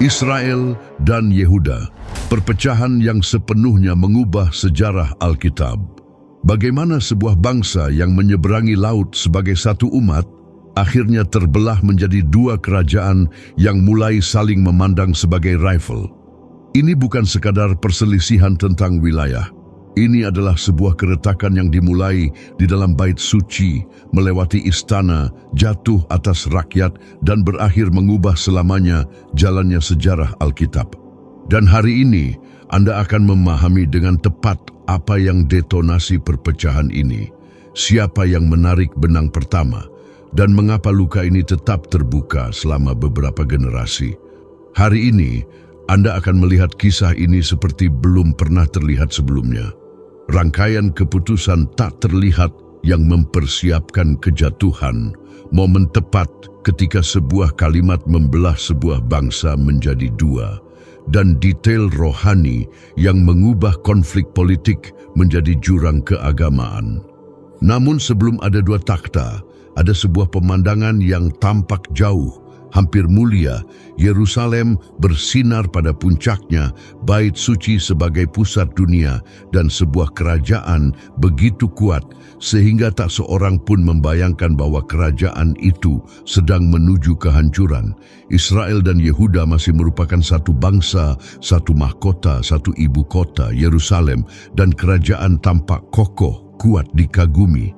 Israel dan Yehuda, perpecahan yang sepenuhnya mengubah sejarah Alkitab. Bagaimana sebuah bangsa yang menyeberangi laut sebagai satu umat, akhirnya terbelah menjadi dua kerajaan yang mulai saling memandang sebagai rival. Ini bukan sekadar perselisihan tentang wilayah. Ini adalah sebuah keretakan yang dimulai di dalam bait suci, melewati istana, jatuh atas rakyat, dan berakhir mengubah selamanya jalannya sejarah Alkitab. Dan hari ini, Anda akan memahami dengan tepat apa yang detonasi perpecahan ini, siapa yang menarik benang pertama, dan mengapa luka ini tetap terbuka selama beberapa generasi. Hari ini, Anda akan melihat kisah ini seperti belum pernah terlihat sebelumnya. Rangkaian keputusan tak terlihat yang mempersiapkan kejatuhan, momen tepat ketika sebuah kalimat membelah sebuah bangsa menjadi dua, dan detail rohani yang mengubah konflik politik menjadi jurang keagamaan. Namun sebelum ada dua takhta, ada sebuah pemandangan yang tampak jauh, hampir mulia. Yerusalem bersinar pada puncaknya, bait suci sebagai pusat dunia, dan sebuah kerajaan begitu kuat sehingga tak seorang pun membayangkan bahwa kerajaan itu sedang menuju kehancuran. Israel dan Yehuda masih merupakan satu bangsa, satu mahkota, satu ibu kota, Yerusalem, dan kerajaan tampak kokoh, kuat, dikagumi.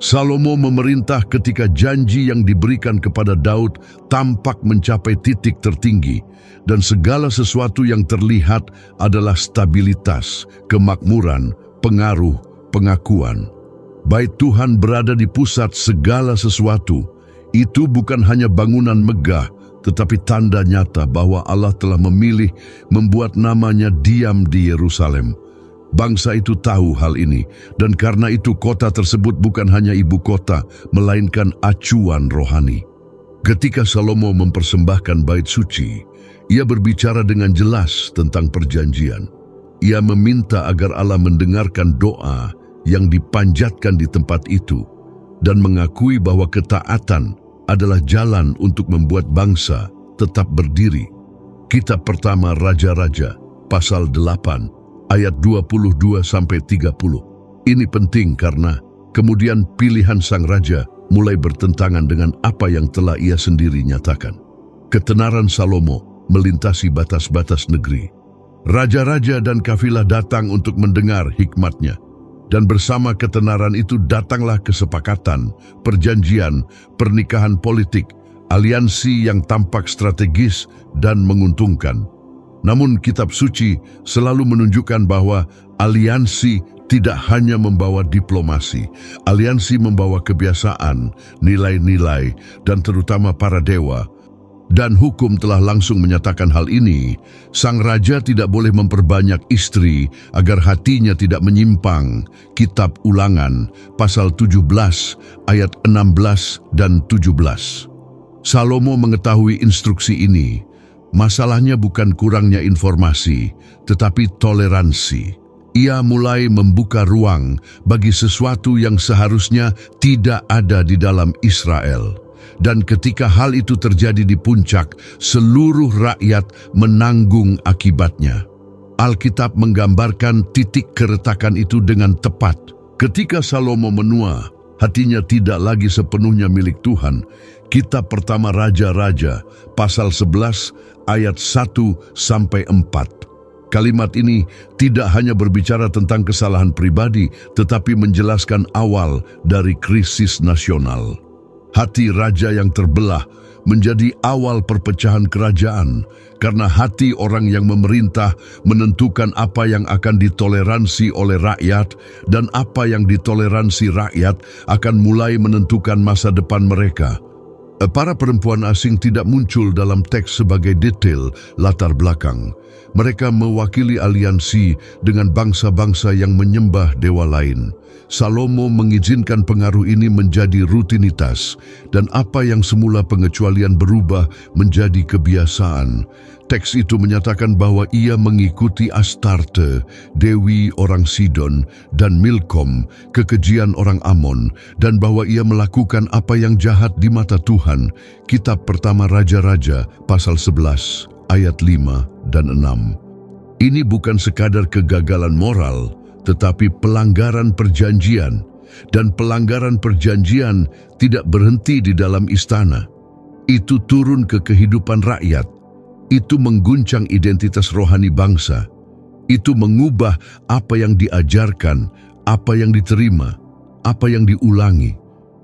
Salomo memerintah ketika janji yang diberikan kepada Daud tampak mencapai titik tertinggi, dan segala sesuatu yang terlihat adalah stabilitas, kemakmuran, pengaruh, pengakuan. Bait Tuhan berada di pusat segala sesuatu. Itu bukan hanya bangunan megah, tetapi tanda nyata bahwa Allah telah memilih membuat namanya diam di Yerusalem. Bangsa itu tahu hal ini, dan karena itu kota tersebut bukan hanya ibu kota, melainkan acuan rohani. Ketika Salomo mempersembahkan bait suci, ia berbicara dengan jelas tentang perjanjian. Ia meminta agar Allah mendengarkan doa yang dipanjatkan di tempat itu, dan mengakui bahwa ketaatan adalah jalan untuk membuat bangsa tetap berdiri. Kitab pertama Raja-Raja, pasal 8, ayat 22-30. Ini penting karena kemudian pilihan sang raja mulai bertentangan dengan apa yang telah ia sendiri nyatakan. Ketenaran Salomo melintasi batas-batas negeri. Raja-raja dan kafilah datang untuk mendengar hikmatnya. Dan bersama ketenaran itu datanglah kesepakatan, perjanjian, pernikahan politik, aliansi yang tampak strategis dan menguntungkan. Namun kitab suci selalu menunjukkan bahwa aliansi tidak hanya membawa diplomasi. Aliansi membawa kebiasaan, nilai-nilai, dan terutama para dewa. Dan hukum telah langsung menyatakan hal ini. Sang raja tidak boleh memperbanyak istri agar hatinya tidak menyimpang. Kitab Ulangan, pasal 17, ayat 16 dan 17. Salomo mengetahui instruksi ini. Masalahnya bukan kurangnya informasi, tetapi toleransi. Ia mulai membuka ruang bagi sesuatu yang seharusnya tidak ada di dalam Israel. Dan ketika hal itu terjadi di puncak, seluruh rakyat menanggung akibatnya. Alkitab menggambarkan titik keretakan itu dengan tepat. Ketika Salomo menua, hatinya tidak lagi sepenuhnya milik Tuhan. Kitab pertama Raja-Raja, pasal 11, ayat 1-4. Kalimat ini tidak hanya berbicara tentang kesalahan pribadi, tetapi menjelaskan awal dari krisis nasional. Hati raja yang terbelah menjadi awal perpecahan kerajaan, karena hati orang yang memerintah menentukan apa yang akan ditoleransi oleh rakyat, dan apa yang ditoleransi rakyat akan mulai menentukan masa depan mereka. Para perempuan asing tidak muncul dalam teks sebagai detail latar belakang. Mereka mewakili aliansi dengan bangsa-bangsa yang menyembah dewa lain. Salomo mengizinkan pengaruh ini menjadi rutinitas, dan apa yang semula pengecualian berubah menjadi kebiasaan. Teks itu menyatakan bahwa ia mengikuti Astarte, dewi orang Sidon, dan Milkom, kekejian orang Amon, dan bahwa ia melakukan apa yang jahat di mata Tuhan. Kitab pertama Raja-Raja, pasal 11, ayat 5 dan 6. Ini bukan sekadar kegagalan moral, tetapi pelanggaran perjanjian. Dan pelanggaran perjanjian tidak berhenti di dalam istana. Itu turun ke kehidupan rakyat. Itu mengguncang identitas rohani bangsa. Itu mengubah apa yang diajarkan, apa yang diterima, apa yang diulangi.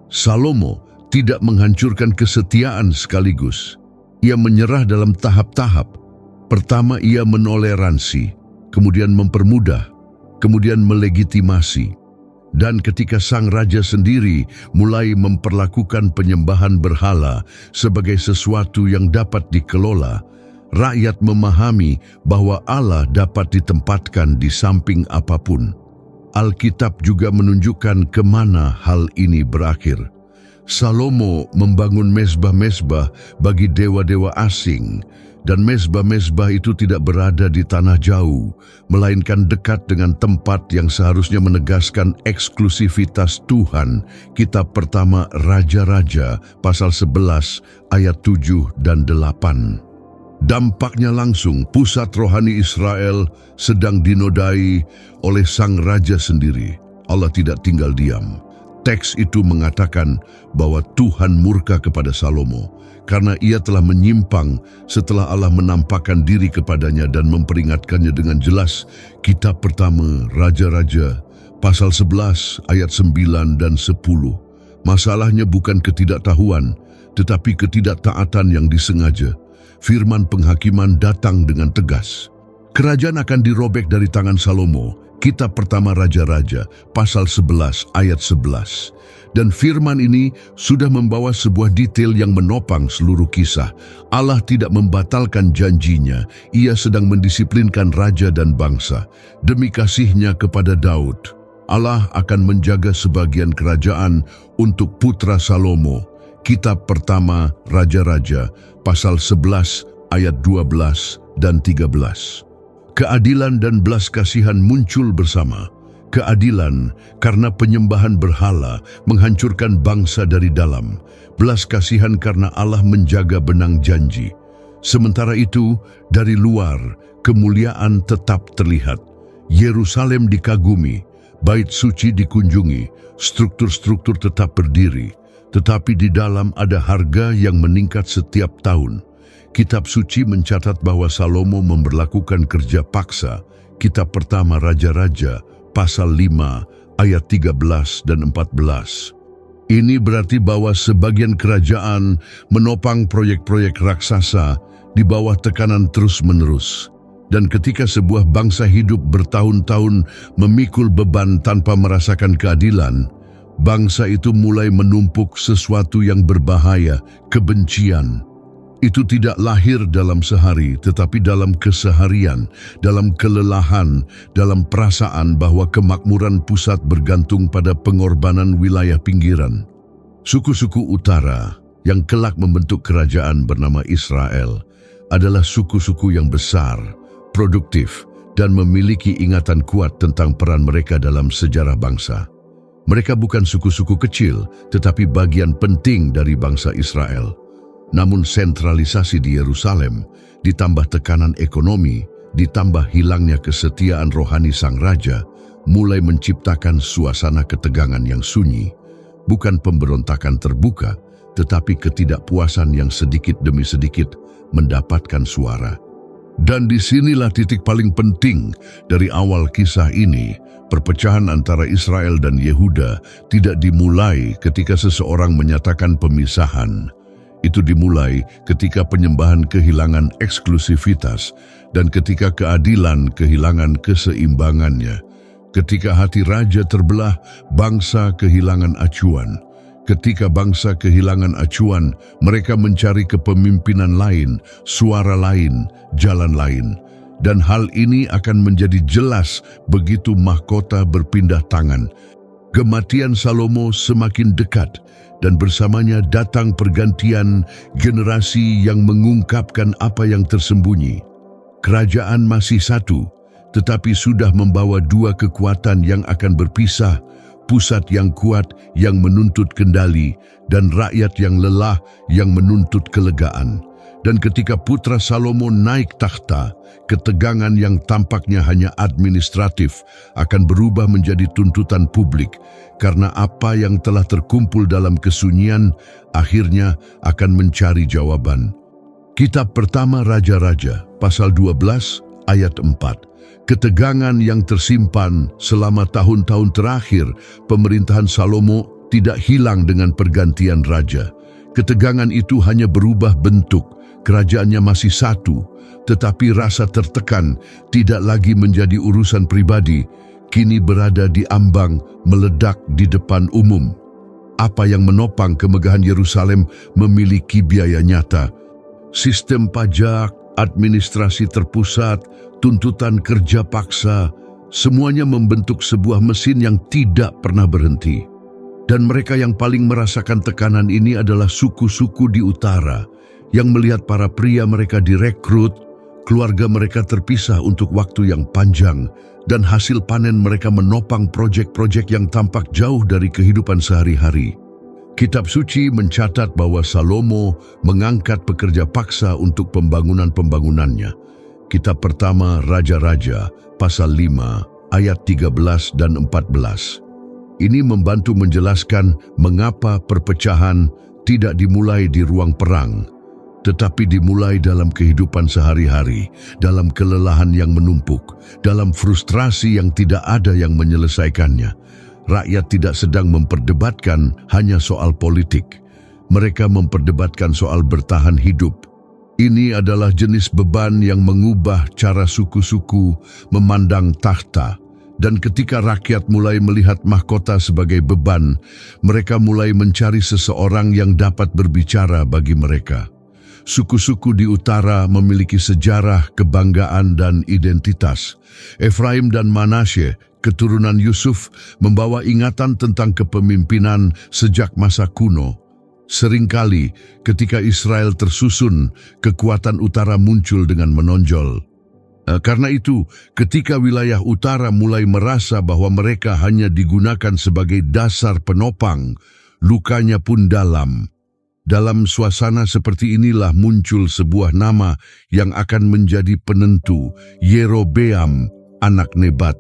Salomo tidak menghancurkan kesetiaan sekaligus. Ia menyerah dalam tahap-tahap. Pertama ia menoleransi, kemudian mempermudah, kemudian melegitimasi. Dan ketika sang raja sendiri mulai memperlakukan penyembahan berhala sebagai sesuatu yang dapat dikelola, rakyat memahami bahwa Allah dapat ditempatkan di samping apapun. Alkitab juga menunjukkan kemana hal ini berakhir. Salomo membangun mezbah-mezbah bagi dewa-dewa asing, dan mezbah-mezbah itu tidak berada di tanah jauh, melainkan dekat dengan tempat yang seharusnya menegaskan eksklusivitas Tuhan. Kitab pertama Raja-Raja, pasal 11, ayat 7 dan 8. Dampaknya langsung pusat rohani Israel sedang dinodai oleh sang raja sendiri. Allah tidak tinggal diam. Teks itu mengatakan bahwa Tuhan murka kepada Salomo karena ia telah menyimpang setelah Allah menampakkan diri kepadanya dan memperingatkannya dengan jelas. Kitab pertama Raja-Raja, pasal 11, ayat 9 dan 10. Masalahnya bukan ketidaktahuan, tetapi ketidaktaatan yang disengaja. Firman penghakiman datang dengan tegas. Kerajaan akan dirobek dari tangan Salomo. Kitab pertama Raja-Raja, pasal 11, ayat 11. Dan firman ini sudah membawa sebuah detail yang menopang seluruh kisah. Allah tidak membatalkan janjinya. Ia sedang mendisiplinkan raja dan bangsa. Demi kasihnya kepada Daud, Allah akan menjaga sebagian kerajaan untuk putra Salomo. Kitab pertama Raja-Raja, pasal 11, ayat 12 dan 13. Keadilan dan belas kasihan muncul bersama. Keadilan karena penyembahan berhala menghancurkan bangsa dari dalam. Belas kasihan karena Allah menjaga benang janji. Sementara itu, dari luar, kemuliaan tetap terlihat. Yerusalem dikagumi, bait suci dikunjungi, struktur-struktur tetap berdiri. Tetapi di dalam ada harga yang meningkat setiap tahun. Kitab suci mencatat bahwa Salomo memberlakukan kerja paksa. Kitab pertama Raja-Raja, pasal 5, ayat 13 dan 14. Ini berarti bahwa sebagian kerajaan menopang proyek-proyek raksasa di bawah tekanan terus-menerus. Dan ketika sebuah bangsa hidup bertahun-tahun memikul beban tanpa merasakan keadilan, bangsa itu mulai menumpuk sesuatu yang berbahaya, kebencian. Itu tidak lahir dalam sehari, tetapi dalam keseharian, dalam kelelahan, dalam perasaan bahwa kemakmuran pusat bergantung pada pengorbanan wilayah pinggiran. Suku-suku utara yang kelak membentuk kerajaan bernama Israel adalah suku-suku yang besar, produktif, dan memiliki ingatan kuat tentang peran mereka dalam sejarah bangsa. Mereka bukan suku-suku kecil, tetapi bagian penting dari bangsa Israel. Namun sentralisasi di Yerusalem, ditambah tekanan ekonomi, ditambah hilangnya kesetiaan rohani sang raja, mulai menciptakan suasana ketegangan yang sunyi. Bukan pemberontakan terbuka, tetapi ketidakpuasan yang sedikit demi sedikit mendapatkan suara. Dan disinilah titik paling penting dari awal kisah ini. Perpecahan antara Israel dan Yehuda tidak dimulai ketika seseorang menyatakan pemisahan. Itu dimulai ketika penyembahan kehilangan eksklusivitas dan ketika keadilan kehilangan keseimbangannya. Ketika hati raja terbelah, bangsa kehilangan acuan. Ketika bangsa kehilangan acuan, mereka mencari kepemimpinan lain, suara lain, jalan lain. Dan hal ini akan menjadi jelas begitu mahkota berpindah tangan. Kematian Salomo semakin dekat, dan bersamanya datang pergantian generasi yang mengungkapkan apa yang tersembunyi. Kerajaan masih satu, tetapi sudah membawa dua kekuatan yang akan berpisah, pusat yang kuat yang menuntut kendali, dan rakyat yang lelah yang menuntut kelegaan. Dan ketika putra Salomo naik takhta, ketegangan yang tampaknya hanya administratif akan berubah menjadi tuntutan publik, karena apa yang telah terkumpul dalam kesunyian akhirnya akan mencari jawaban. Kitab pertama Raja-Raja, pasal 12, ayat 4. Ketegangan yang tersimpan selama tahun-tahun terakhir pemerintahan Salomo tidak hilang dengan pergantian raja. Ketegangan itu hanya berubah bentuk. Kerajaannya masih satu, tetapi rasa tertekan tidak lagi menjadi urusan pribadi, kini berada di ambang meledak di depan umum. Apa yang menopang kemegahan Yerusalem memiliki biaya nyata. Sistem pajak, administrasi terpusat, tuntutan kerja paksa, semuanya membentuk sebuah mesin yang tidak pernah berhenti. Dan mereka yang paling merasakan tekanan ini adalah suku-suku di utara, yang melihat para pria mereka direkrut, keluarga mereka terpisah untuk waktu yang panjang, dan hasil panen mereka menopang proyek-proyek yang tampak jauh dari kehidupan sehari-hari. Kitab suci mencatat bahwa Salomo mengangkat pekerja paksa untuk pembangunannya. Kitab pertama Raja-Raja, pasal 5, ayat 13 dan 14. Ini membantu menjelaskan mengapa perpecahan tidak dimulai di ruang perang, tetapi dimulai dalam kehidupan sehari-hari, dalam kelelahan yang menumpuk, dalam frustrasi yang tidak ada yang menyelesaikannya. Rakyat tidak sedang memperdebatkan hanya soal politik. Mereka memperdebatkan soal bertahan hidup. Ini adalah jenis beban yang mengubah cara suku-suku memandang takhta. Dan ketika rakyat mulai melihat mahkota sebagai beban, mereka mulai mencari seseorang yang dapat berbicara bagi mereka. Suku-suku di utara memiliki sejarah, kebanggaan, dan identitas. Efraim dan Manasye, keturunan Yusuf, membawa ingatan tentang kepemimpinan sejak masa kuno. Seringkali ketika Israel tersusun, kekuatan utara muncul dengan menonjol. Karena itu, ketika wilayah utara mulai merasa bahwa mereka hanya digunakan sebagai dasar penopang, lukanya pun dalam. Dalam suasana seperti inilah muncul sebuah nama yang akan menjadi penentu, Yerobeam, anak Nebat.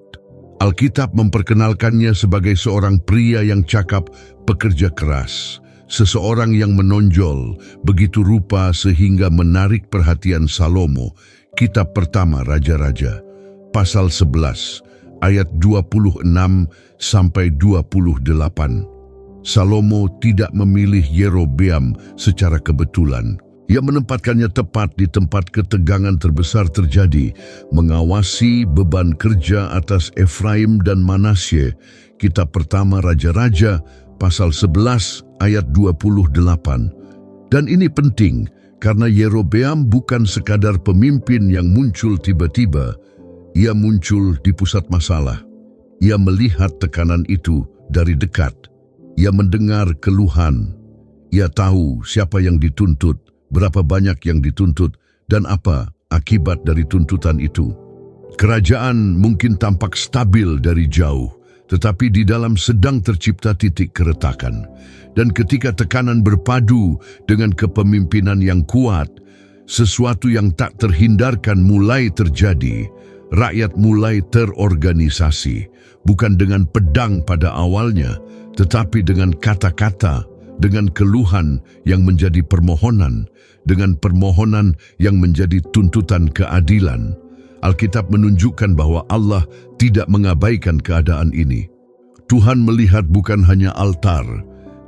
Alkitab memperkenalkannya sebagai seorang pria yang cakap, pekerja keras. Seseorang yang menonjol, begitu rupa sehingga menarik perhatian Salomo. Kitab pertama Raja-Raja, pasal 11, ayat 26 sampai 28. Salomo tidak memilih Yerobeam secara kebetulan. Ia menempatkannya tepat di tempat ketegangan terbesar terjadi, mengawasi beban kerja atas Efraim dan Manasye. Kitab pertama Raja-Raja, pasal 11, ayat 28. Dan ini penting, karena Yerobeam bukan sekadar pemimpin yang muncul tiba-tiba. Ia muncul di pusat masalah. Ia melihat tekanan itu dari dekat. Ia mendengar keluhan. Ia tahu siapa yang dituntut, berapa banyak yang dituntut, dan apa akibat dari tuntutan itu. Kerajaan mungkin tampak stabil dari jauh, tetapi di dalam sedang tercipta titik keretakan. Dan ketika tekanan berpadu dengan kepemimpinan yang kuat, sesuatu yang tak terhindarkan mulai terjadi. Rakyat mulai terorganisasi, bukan dengan pedang pada awalnya, tetapi dengan kata-kata, dengan keluhan yang menjadi permohonan, dengan permohonan yang menjadi tuntutan keadilan. Alkitab menunjukkan bahwa Allah tidak mengabaikan keadaan ini. Tuhan melihat bukan hanya altar,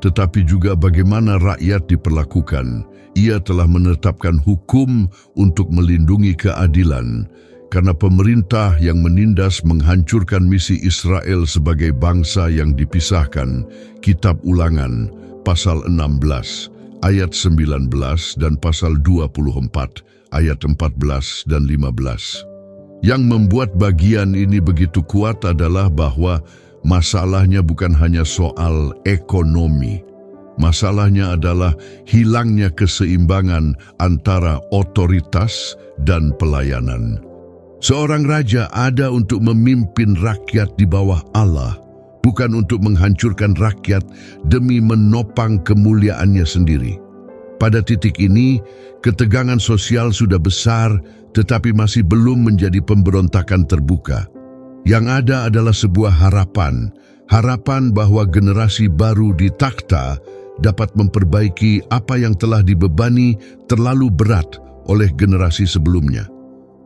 tetapi juga bagaimana rakyat diperlakukan. Ia telah menetapkan hukum untuk melindungi keadilan, karena pemerintah yang menindas menghancurkan misi Israel sebagai bangsa yang dipisahkan. Kitab Ulangan, pasal 16, ayat 19 dan pasal 24, ayat 14 dan 15. Yang membuat bagian ini begitu kuat adalah bahwa masalahnya bukan hanya soal ekonomi. Masalahnya adalah hilangnya keseimbangan antara otoritas dan pelayanan. Seorang raja ada untuk memimpin rakyat di bawah Allah, bukan untuk menghancurkan rakyat demi menopang kemuliaannya sendiri. Pada titik ini, ketegangan sosial sudah besar tetapi masih belum menjadi pemberontakan terbuka. Yang ada adalah sebuah harapan bahwa generasi baru di takhta dapat memperbaiki apa yang telah dibebani terlalu berat oleh generasi sebelumnya.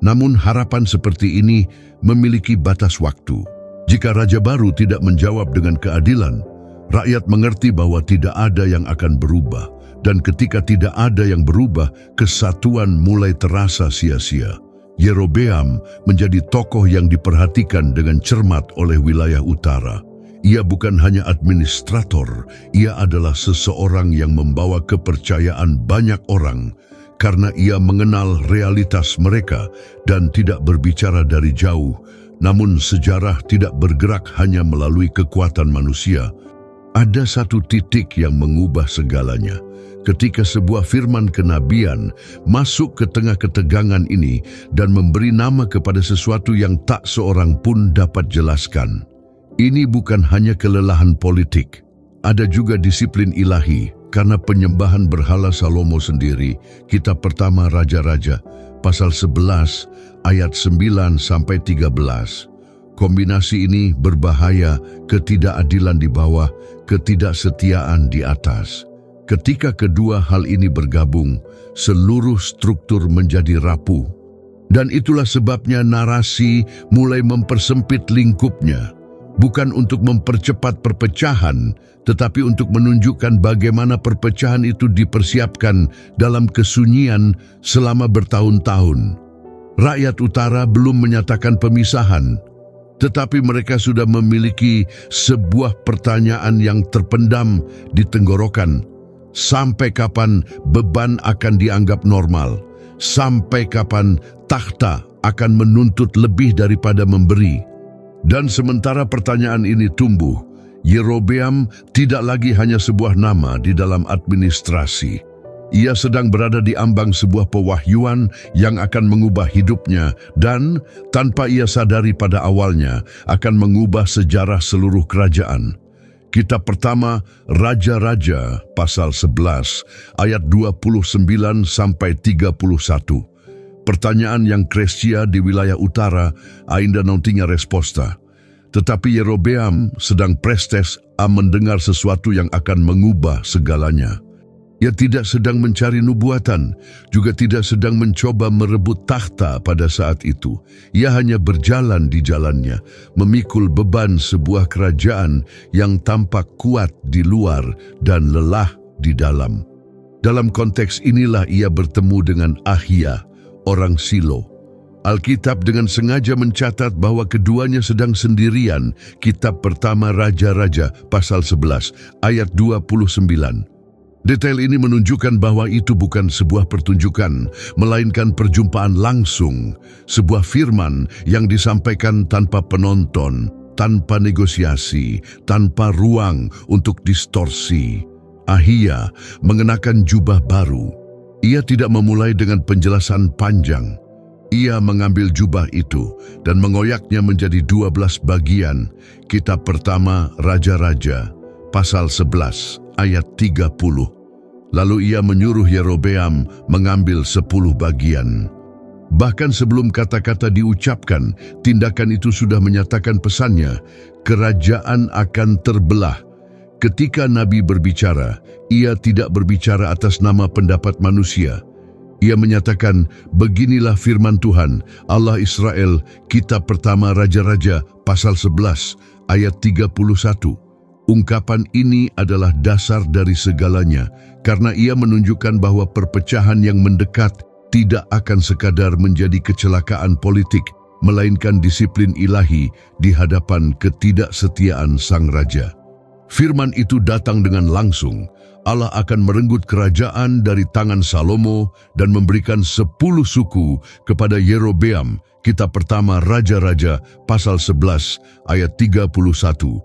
Namun harapan seperti ini memiliki batas waktu. Jika raja baru tidak menjawab dengan keadilan, rakyat mengerti bahwa tidak ada yang akan berubah. Dan ketika tidak ada yang berubah, kesatuan mulai terasa sia-sia. Yerobeam menjadi tokoh yang diperhatikan dengan cermat oleh wilayah utara. Ia bukan hanya administrator, ia adalah seseorang yang membawa kepercayaan banyak orang karena ia mengenal realitas mereka dan tidak berbicara dari jauh. Namun sejarah tidak bergerak hanya melalui kekuatan manusia. Ada satu titik yang mengubah segalanya. Ketika sebuah firman kenabian masuk ke tengah ketegangan ini dan memberi nama kepada sesuatu yang tak seorang pun dapat jelaskan. Ini bukan hanya kelelahan politik, ada juga disiplin ilahi karena penyembahan berhala Salomo sendiri. Kitab pertama Raja-Raja, pasal 11, ayat 9-13. Kombinasi ini berbahaya, ketidakadilan di bawah, ketidaksetiaan di atas. Ketika kedua hal ini bergabung, seluruh struktur menjadi rapuh. Dan itulah sebabnya narasi mulai mempersempit lingkupnya. Bukan untuk mempercepat perpecahan, tetapi untuk menunjukkan bagaimana perpecahan itu dipersiapkan dalam kesunyian selama bertahun-tahun. Rakyat utara belum menyatakan pemisahan, tetapi mereka sudah memiliki sebuah pertanyaan yang terpendam di tenggorokan. Sampai kapan beban akan dianggap normal? Sampai kapan takhta akan menuntut lebih daripada memberi? Dan sementara pertanyaan ini tumbuh, Yerobeam tidak lagi hanya sebuah nama di dalam administrasi. Ia sedang berada di ambang sebuah pewahyuan yang akan mengubah hidupnya dan, tanpa ia sadari pada awalnya, akan mengubah sejarah seluruh kerajaan. Kitab pertama Raja-Raja pasal 11 ayat 29-31. Pertanyaan yang kresia di wilayah utara ainda não tinha resposta. Tetapi Yerobeam sedang prestes mendengar sesuatu yang akan mengubah segalanya. Ia tidak sedang mencari nubuatan, juga tidak sedang mencoba merebut takhta pada saat itu. Ia hanya berjalan di jalannya, memikul beban sebuah kerajaan yang tampak kuat di luar dan lelah di dalam. Dalam konteks inilah ia bertemu dengan Ahia, orang Silo. Alkitab dengan sengaja mencatat bahwa keduanya sedang sendirian. Kitab pertama Raja-Raja pasal 11 ayat 29. Detail ini menunjukkan bahwa itu bukan sebuah pertunjukan, melainkan perjumpaan langsung, sebuah firman yang disampaikan tanpa penonton, tanpa negosiasi, tanpa ruang untuk distorsi. Ahia mengenakan jubah baru. Ia tidak memulai dengan penjelasan panjang. Ia mengambil jubah itu dan mengoyaknya menjadi 12 bagian. Kitab pertama Raja-Raja, pasal 11, ayat 30. Lalu ia menyuruh Yerobeam mengambil 10 bagian. Bahkan sebelum kata-kata diucapkan, tindakan itu sudah menyatakan pesannya, kerajaan akan terbelah. Ketika Nabi berbicara, ia tidak berbicara atas nama pendapat manusia. Ia menyatakan, beginilah firman Tuhan, Allah Israel, kitab pertama Raja-Raja, pasal 11, ayat 31. Ungkapan ini adalah dasar dari segalanya, karena ia menunjukkan bahwa perpecahan yang mendekat tidak akan sekadar menjadi kecelakaan politik, melainkan disiplin ilahi di hadapan ketidaksetiaan sang raja. Firman itu datang dengan langsung. Allah akan merenggut kerajaan dari tangan Salomo dan memberikan 10 suku kepada Yerobeam. Kitab pertama Raja-Raja pasal 11 ayat 31.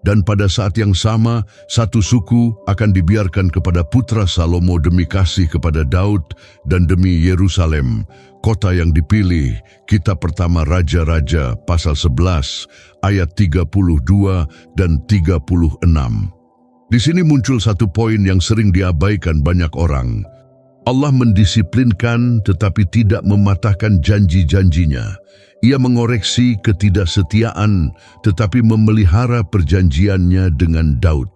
Dan pada saat yang sama, 1 suku akan dibiarkan kepada putra Salomo demi kasih kepada Daud dan demi Yerusalem, kota yang dipilih. Kitab pertama Raja-Raja pasal 11 ayat 32 dan 36. Di sini muncul satu poin yang sering diabaikan banyak orang. Allah mendisiplinkan tetapi tidak mematahkan janji-janjinya. Ia mengoreksi ketidaksetiaan tetapi memelihara perjanjiannya dengan Daud.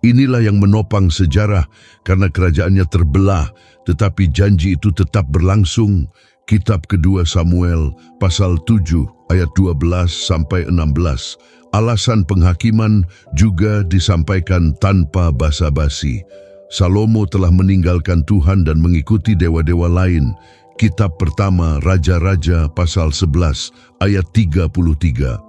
Inilah yang menopang sejarah karena kerajaannya terbelah tetapi janji itu tetap berlangsung. Kitab kedua Samuel pasal 7 ayat 12 sampai 16. Alasan penghakiman juga disampaikan tanpa basa-basi. Salomo telah meninggalkan Tuhan dan mengikuti dewa-dewa lain. Kitab pertama Raja-Raja pasal 11 ayat 33.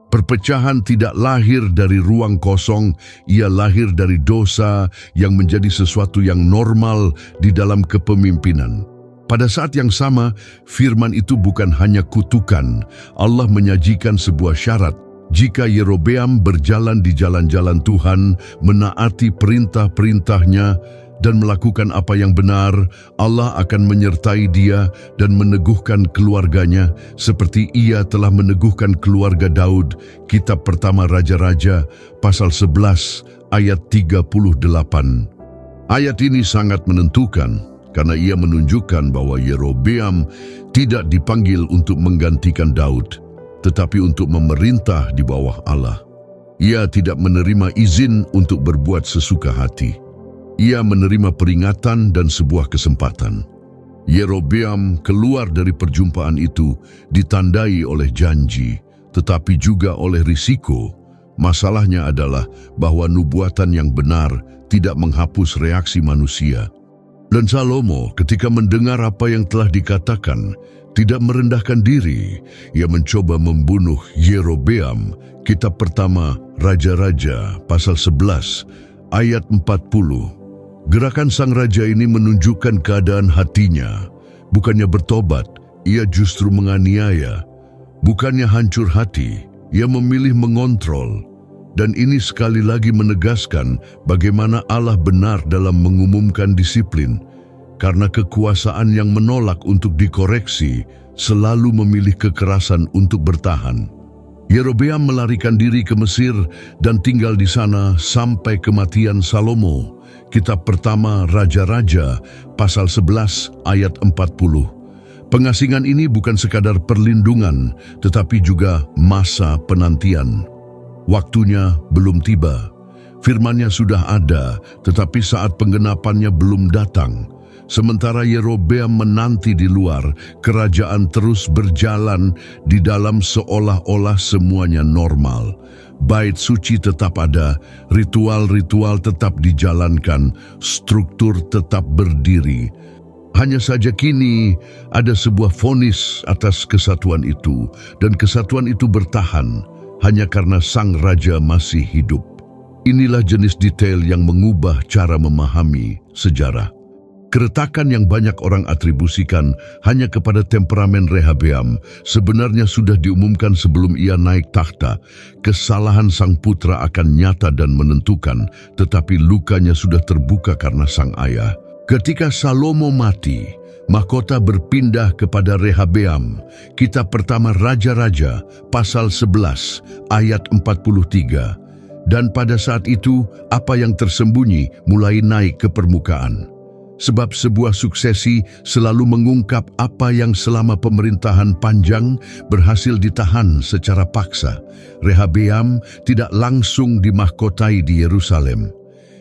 Perpecahan tidak lahir dari ruang kosong, ia lahir dari dosa yang menjadi sesuatu yang normal di dalam kepemimpinan. Pada saat yang sama, firman itu bukan hanya kutukan. Allah menyajikan sebuah syarat. Jika Yerobeam berjalan di jalan-jalan Tuhan, menaati perintah-perintahnya, dan melakukan apa yang benar, Allah akan menyertai dia dan meneguhkan keluarganya seperti ia telah meneguhkan keluarga Daud. Kitab pertama Raja-Raja pasal 11 ayat 38. Ayat ini sangat menentukan karena ia menunjukkan bahwa Yerobeam tidak dipanggil untuk menggantikan Daud, tetapi untuk memerintah di bawah Allah. Ia tidak menerima izin untuk berbuat sesuka hati. Ia menerima peringatan dan sebuah kesempatan. Yerobeam keluar dari perjumpaan itu ditandai oleh janji, tetapi juga oleh risiko. Masalahnya adalah bahwa nubuatan yang benar tidak menghapus reaksi manusia. Dan Salomo ketika mendengar apa yang telah dikatakan, tidak merendahkan diri. Ia mencoba membunuh Yerobeam. Kitab pertama Raja-Raja pasal 11 ayat 40. Gerakan sang raja ini menunjukkan keadaan hatinya. Bukannya bertobat, ia justru menganiaya. Bukannya hancur hati, ia memilih mengontrol. Dan ini sekali lagi menegaskan bagaimana Allah benar dalam mengumumkan disiplin. Karena kekuasaan yang menolak untuk dikoreksi selalu memilih kekerasan untuk bertahan. Yerobeam melarikan diri ke Mesir dan tinggal di sana sampai kematian Salomo. Kitab pertama Raja-Raja pasal 11 ayat 40. Pengasingan ini bukan sekadar perlindungan, tetapi juga masa penantian. Waktunya belum tiba. Firman-Nya sudah ada, tetapi saat penggenapannya belum datang. Sementara Yerobeam menanti di luar, kerajaan terus berjalan di dalam seolah-olah semuanya normal. Bait suci tetap ada, ritual-ritual tetap dijalankan, struktur tetap berdiri. Hanya saja kini ada sebuah vonis atas kesatuan itu, dan kesatuan itu bertahan hanya karena sang raja masih hidup. Inilah jenis detail yang mengubah cara memahami sejarah. Keretakan yang banyak orang atribusikan hanya kepada temperamen Rehabeam sebenarnya sudah diumumkan sebelum ia naik takhta. Kesalahan sang putra akan nyata dan menentukan, tetapi lukanya sudah terbuka karena sang ayah. Ketika Salomo mati, mahkota berpindah kepada Rehabeam. Kitab pertama Raja-Raja pasal 11 ayat 43. Dan pada saat itu, apa yang tersembunyi mulai naik ke permukaan. Sebab sebuah suksesi selalu mengungkap apa yang selama pemerintahan panjang berhasil ditahan secara paksa. Rehabeam tidak langsung dimahkotai di Yerusalem.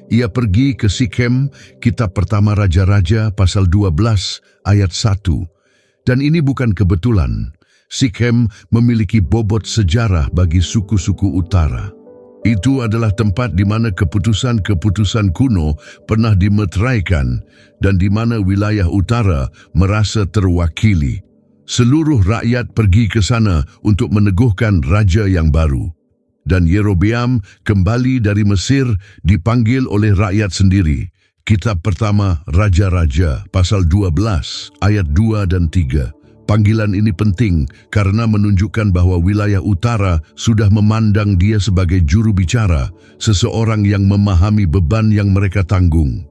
Ia pergi ke Sikhem, kitab pertama Raja-Raja pasal 12 ayat 1. Dan ini bukan kebetulan. Sikhem memiliki bobot sejarah bagi suku-suku utara. Itu adalah tempat di mana keputusan-keputusan kuno pernah dimeteraikan dan di mana wilayah utara merasa terwakili. Seluruh rakyat pergi ke sana untuk meneguhkan raja yang baru. Dan Yerobeam kembali dari Mesir dipanggil oleh rakyat sendiri. Kitab pertama Raja-Raja pasal 12 ayat 2 dan 3. Panggilan ini penting karena menunjukkan bahwa wilayah utara sudah memandang dia sebagai juru bicara, seseorang yang memahami beban yang mereka tanggung.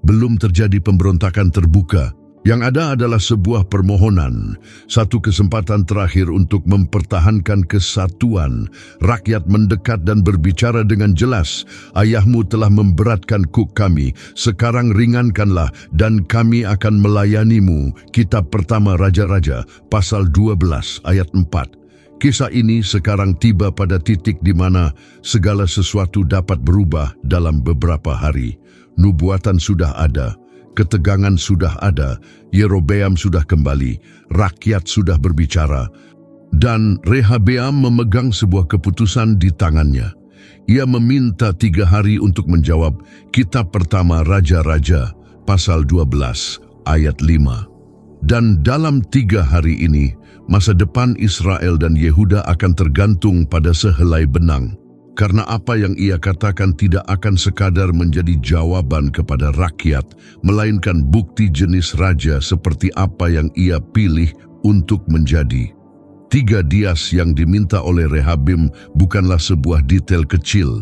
Belum terjadi pemberontakan terbuka, Yang ada adalah sebuah permohonan, satu kesempatan terakhir untuk mempertahankan kesatuan. Rakyat mendekat dan berbicara dengan jelas, "Ayahmu telah memberatkan kuk kami, sekarang ringankanlah dan kami akan melayanimu." Kitab Pertama Raja-Raja, pasal 12 ayat 4. Kisah ini sekarang tiba pada titik di mana segala sesuatu dapat berubah dalam beberapa hari. Nubuatan sudah ada, ketegangan sudah ada, Yerobeam sudah kembali, rakyat sudah berbicara, dan Rehabeam memegang sebuah keputusan di tangannya. Ia meminta 3 hari untuk menjawab. Kitab Pertama Raja-Raja, pasal 12, ayat 5. Dan dalam 3 hari ini, masa depan Israel dan Yehuda akan tergantung pada sehelai benang. Karena apa yang ia katakan tidak akan sekadar menjadi jawaban kepada rakyat, melainkan bukti jenis raja seperti apa yang ia pilih untuk menjadi. 3 dias yang diminta oleh Rehabim bukanlah sebuah detail kecil.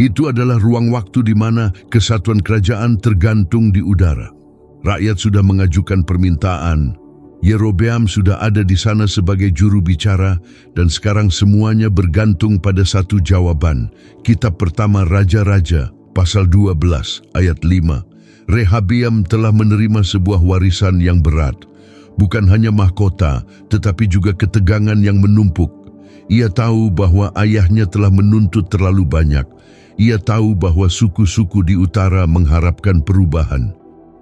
Itu adalah ruang waktu di mana kesatuan kerajaan tergantung di udara. Rakyat sudah mengajukan permintaan. Yerobeam sudah ada di sana sebagai juru bicara dan sekarang semuanya bergantung pada satu jawaban. Kitab Pertama Raja-Raja, pasal 12, ayat 5. Rehabeam telah menerima sebuah warisan yang berat. Bukan hanya mahkota, tetapi juga ketegangan yang menumpuk. Ia tahu bahwa ayahnya telah menuntut terlalu banyak. Ia tahu bahwa suku-suku di utara mengharapkan perubahan.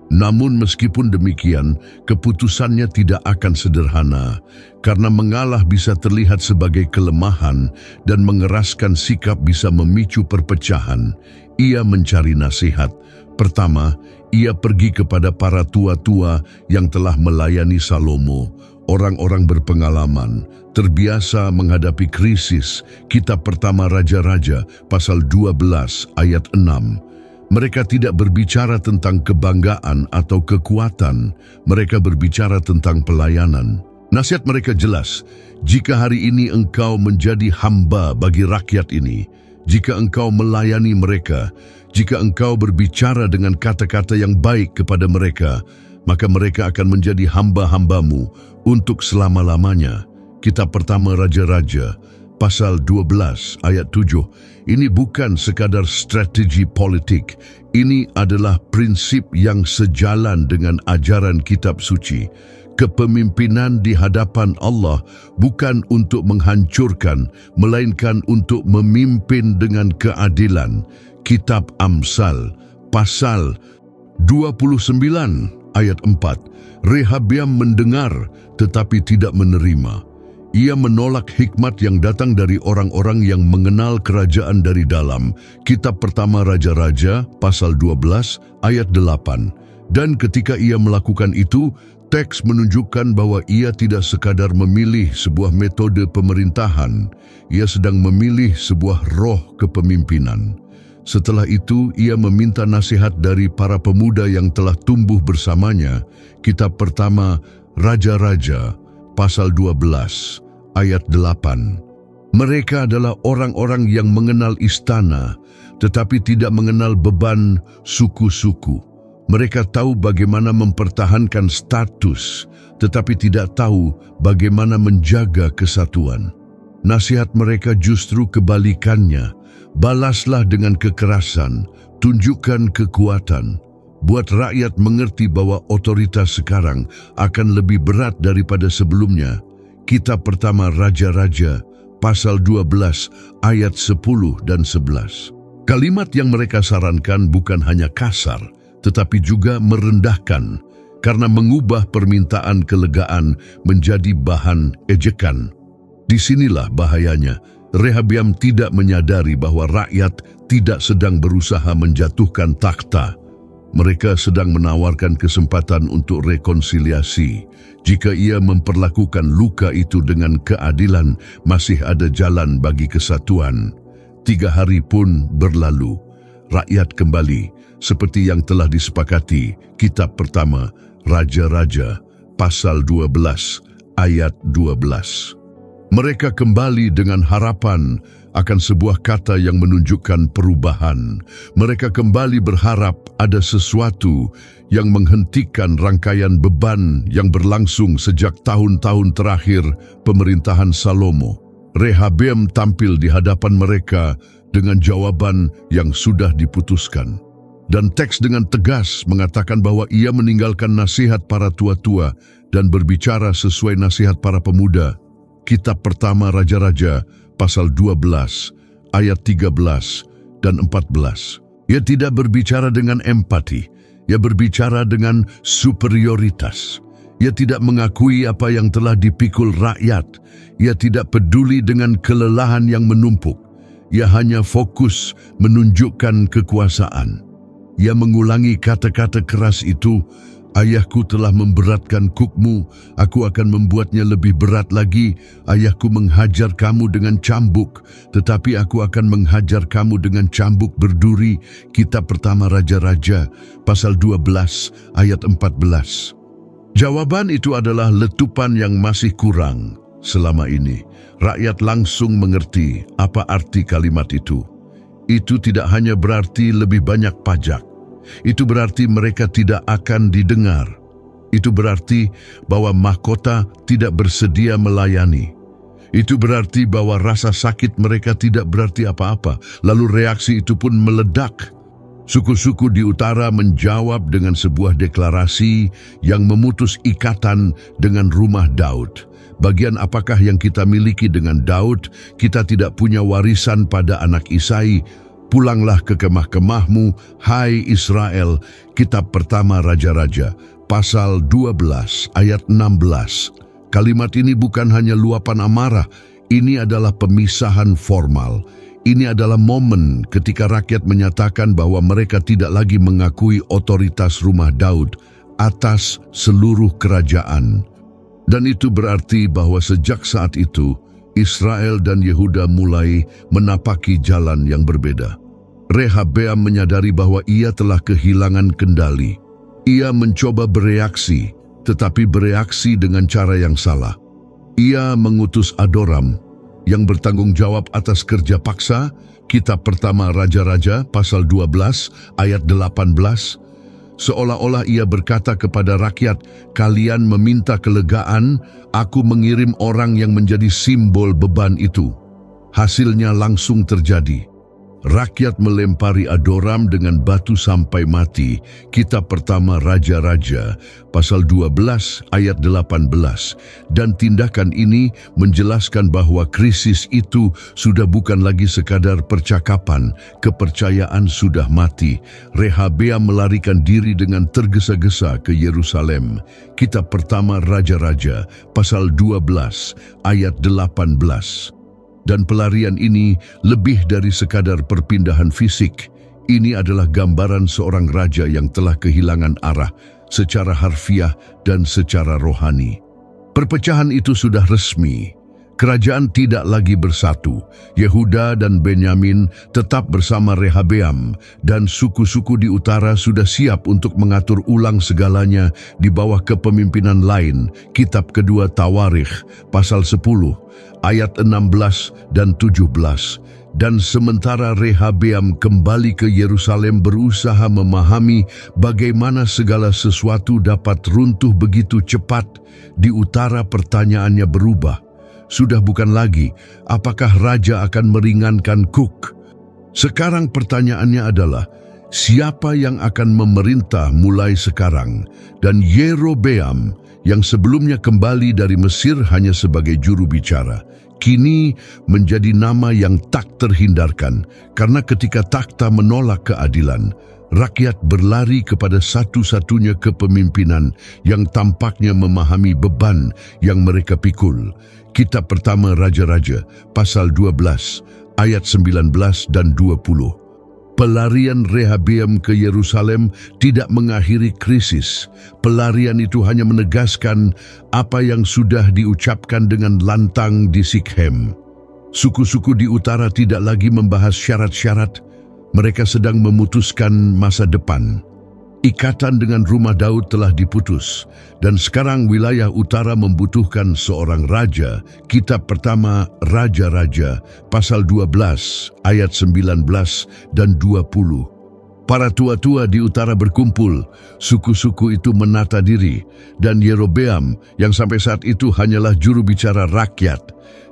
Namun meskipun demikian, keputusannya tidak akan sederhana, karena mengalah bisa terlihat sebagai kelemahan dan mengeraskan sikap bisa memicu perpecahan. Ia mencari nasihat. Pertama, ia pergi kepada para tua-tua yang telah melayani Salomo, orang-orang berpengalaman, terbiasa menghadapi krisis. Kitab Pertama Raja-Raja, pasal 12, ayat 6. Mereka tidak berbicara tentang kebanggaan atau kekuatan, mereka berbicara tentang pelayanan. Nasihat mereka jelas, jika hari ini engkau menjadi hamba bagi rakyat ini, jika engkau melayani mereka, jika engkau berbicara dengan kata-kata yang baik kepada mereka, maka mereka akan menjadi hamba-hambamu untuk selama-lamanya. Kitab Pertama Raja-Raja, pasal 12 ayat 7. Ini bukan sekadar strategi politik. Ini adalah prinsip yang sejalan dengan ajaran kitab suci. Kepemimpinan di hadapan Allah bukan untuk menghancurkan, melainkan untuk memimpin dengan keadilan. Kitab Amsal, pasal 29 ayat 4. Rehabeam mendengar tetapi tidak menerima. Ia menolak hikmat yang datang dari orang-orang yang mengenal kerajaan dari dalam. Kitab Pertama Raja-Raja, pasal 12, ayat 8. Dan ketika ia melakukan itu, teks menunjukkan bahwa ia tidak sekadar memilih sebuah metode pemerintahan, ia sedang memilih sebuah roh kepemimpinan. Setelah itu, ia meminta nasihat dari para pemuda yang telah tumbuh bersamanya. Kitab Pertama Raja-Raja, pasal 12, ayat 8. Mereka adalah orang-orang yang mengenal istana, tetapi tidak mengenal beban suku-suku. Mereka tahu bagaimana mempertahankan status, tetapi tidak tahu bagaimana menjaga kesatuan. Nasihat mereka justru kebalikannya. Balaslah dengan kekerasan, tunjukkan kekuatan. Buat rakyat mengerti bahwa otoritas sekarang akan lebih berat daripada sebelumnya. Kitab Pertama Raja-Raja, pasal 12, ayat 10 dan 11. Kalimat yang mereka sarankan bukan hanya kasar, tetapi juga merendahkan, karena mengubah permintaan kelegaan menjadi bahan ejekan. Disinilah bahayanya. Rehabeam tidak menyadari bahwa rakyat tidak sedang berusaha menjatuhkan takhta. Mereka sedang menawarkan kesempatan untuk rekonsiliasi. Jika ia memperlakukan luka itu dengan keadilan, masih ada jalan bagi kesatuan. 3 hari pun berlalu. Rakyat kembali, seperti yang telah disepakati. Kitab Pertama Raja-Raja, pasal 12, ayat 12. Mereka kembali dengan harapan, akan sebuah kata yang menunjukkan perubahan. Mereka kembali berharap ada sesuatu yang menghentikan rangkaian beban yang berlangsung sejak tahun-tahun terakhir pemerintahan Salomo. Rehabeam tampil di hadapan mereka dengan jawaban yang sudah diputuskan. Dan teks dengan tegas mengatakan bahwa ia meninggalkan nasihat para tua-tua dan berbicara sesuai nasihat para pemuda. Kitab pertama Raja-Raja, pasal 12, ayat 13 dan 14. Ia tidak berbicara dengan empati, ia berbicara dengan superioritas. Ia tidak mengakui apa yang telah dipikul rakyat. Ia tidak peduli dengan kelelahan yang menumpuk. Ia hanya fokus menunjukkan kekuasaan. Ia mengulangi kata-kata keras itu, "Ayahku telah memberatkan kukmu, aku akan membuatnya lebih berat lagi. Ayahku menghajar kamu dengan cambuk, tetapi aku akan menghajar kamu dengan cambuk berduri." Kitab pertama Raja-Raja, pasal 12, ayat 14. Jawaban itu adalah letupan yang masih kurang selama ini. Rakyat langsung mengerti apa arti kalimat itu. Itu tidak hanya berarti lebih banyak pajak. Itu berarti mereka tidak akan didengar. Itu berarti bahwa mahkota tidak bersedia melayani. Itu berarti bahwa rasa sakit mereka tidak berarti apa-apa. Lalu reaksi itu pun meledak. Suku-suku di utara menjawab dengan sebuah deklarasi yang memutus ikatan dengan rumah Daud. Bagian apakah yang kita miliki dengan Daud? Kita tidak punya warisan pada anak Isai. Pulanglah ke kemah-kemahmu, hai Israel. Kitab pertama Raja-Raja, pasal 12, ayat 16. Kalimat ini bukan hanya luapan amarah, ini adalah pemisahan formal. Ini adalah momen ketika rakyat menyatakan bahwa mereka tidak lagi mengakui otoritas rumah Daud atas seluruh kerajaan. Dan itu berarti bahwa sejak saat itu, Israel dan Yehuda mulai menapaki jalan yang berbeda. Rehabeam menyadari bahwa ia telah kehilangan kendali. Ia mencoba bereaksi, tetapi bereaksi dengan cara yang salah. Ia mengutus Adoram, yang bertanggung jawab atas kerja paksa. Kitab pertama Raja-Raja, pasal 12, ayat 18. Seolah-olah ia berkata kepada rakyat, "Kalian meminta kelegaan, aku mengirim orang yang menjadi simbol beban itu." Hasilnya langsung terjadi. Rakyat melempari Adoram dengan batu sampai mati. Kitab pertama Raja-Raja, pasal 12, ayat 18. Dan tindakan ini menjelaskan bahwa krisis itu sudah bukan lagi sekadar percakapan. Kepercayaan sudah mati. Rehabeam melarikan diri dengan tergesa-gesa ke Yerusalem. Kitab pertama Raja-Raja, pasal 12, ayat 18. Dan pelarian ini lebih dari sekadar perpindahan fisik. Ini adalah gambaran seorang raja yang telah kehilangan arah secara harfiah dan secara rohani. Perpecahan itu sudah resmi. Kerajaan tidak lagi bersatu. Yehuda dan Benyamin tetap bersama Rehabeam, dan suku-suku di utara sudah siap untuk mengatur ulang segalanya di bawah kepemimpinan lain. Kitab kedua Tawarikh, pasal 10, ayat 16 dan 17. Dan sementara Rehabeam kembali ke Yerusalem berusaha memahami bagaimana segala sesuatu dapat runtuh begitu cepat, di utara pertanyaannya berubah. Sudah bukan lagi, apakah raja akan meringankan Kuk? Sekarang pertanyaannya adalah, siapa yang akan memerintah mulai sekarang? Dan Yerobeam, yang sebelumnya kembali dari Mesir hanya sebagai juru bicara, kini menjadi nama yang tak terhindarkan, karena ketika takhta menolak keadilan, rakyat berlari kepada satu-satunya kepemimpinan yang tampaknya memahami beban yang mereka pikul. Kitab pertama Raja-Raja, pasal 12, ayat 19 dan 20. Pelarian Rehabeam ke Yerusalem tidak mengakhiri krisis. Pelarian itu hanya menegaskan apa yang sudah diucapkan dengan lantang di Sikhem. Suku-suku di utara tidak lagi membahas syarat-syarat. Mereka sedang memutuskan masa depan. Ikatan dengan rumah Daud telah diputus, dan sekarang wilayah utara membutuhkan seorang raja. Kitab pertama Raja-Raja, pasal 12, ayat 19 dan 20. Para tua-tua di utara berkumpul, suku-suku itu menata diri, dan Yerobeam, yang sampai saat itu hanyalah juru bicara rakyat,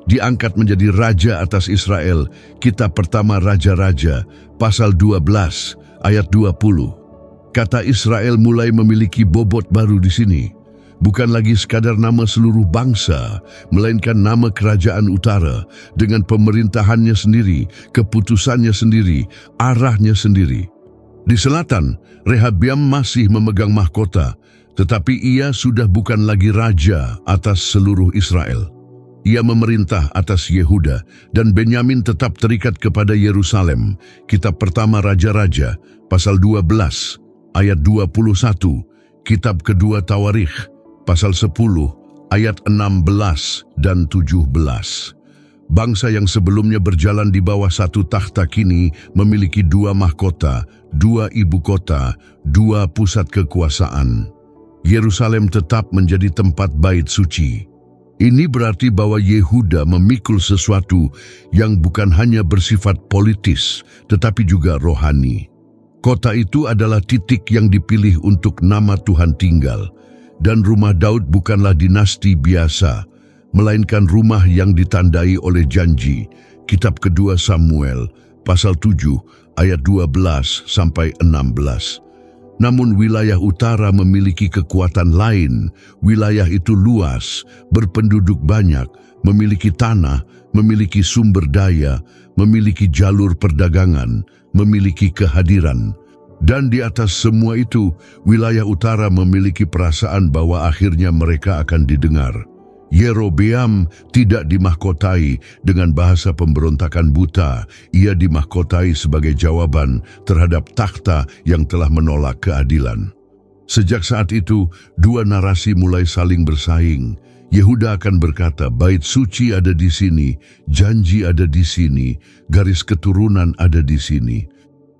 diangkat menjadi raja atas Israel. Kitab pertama Raja-Raja, pasal 12, ayat 20. Kata Israel mulai memiliki bobot baru di sini. Bukan lagi sekadar nama seluruh bangsa, melainkan nama kerajaan utara dengan pemerintahannya sendiri, keputusannya sendiri, arahnya sendiri. Di selatan, Rehabeam masih memegang mahkota, tetapi ia sudah bukan lagi raja atas seluruh Israel. Ia memerintah atas Yehuda, dan Benyamin tetap terikat kepada Yerusalem. Kitab pertama Raja-Raja, pasal 12, ayat 21, kitab kedua Tawarikh, pasal 10, ayat 16 dan 17. Bangsa yang sebelumnya berjalan di bawah satu takhta kini memiliki dua mahkota, dua ibu kota, dua pusat kekuasaan. Yerusalem tetap menjadi tempat bait suci. Ini berarti bahwa Yehuda memikul sesuatu yang bukan hanya bersifat politis, tetapi juga rohani. Kota itu adalah titik yang dipilih untuk nama Tuhan tinggal, dan rumah Daud bukanlah dinasti biasa, melainkan rumah yang ditandai oleh janji. Kitab kedua Samuel, pasal 7, ayat 12 sampai 16. Namun wilayah utara memiliki kekuatan lain. Wilayah itu luas, berpenduduk banyak, memiliki tanah, memiliki sumber daya, memiliki jalur perdagangan, memiliki kehadiran. Dan di atas semua itu, wilayah utara memiliki perasaan bahwa akhirnya mereka akan didengar. Yerobeam tidak dimahkotai dengan bahasa pemberontakan buta. Ia dimahkotai sebagai jawaban terhadap takhta yang telah menolak keadilan. Sejak saat itu, dua narasi mulai saling bersaing. Yehuda akan berkata, bait suci ada di sini, janji ada di sini, garis keturunan ada di sini.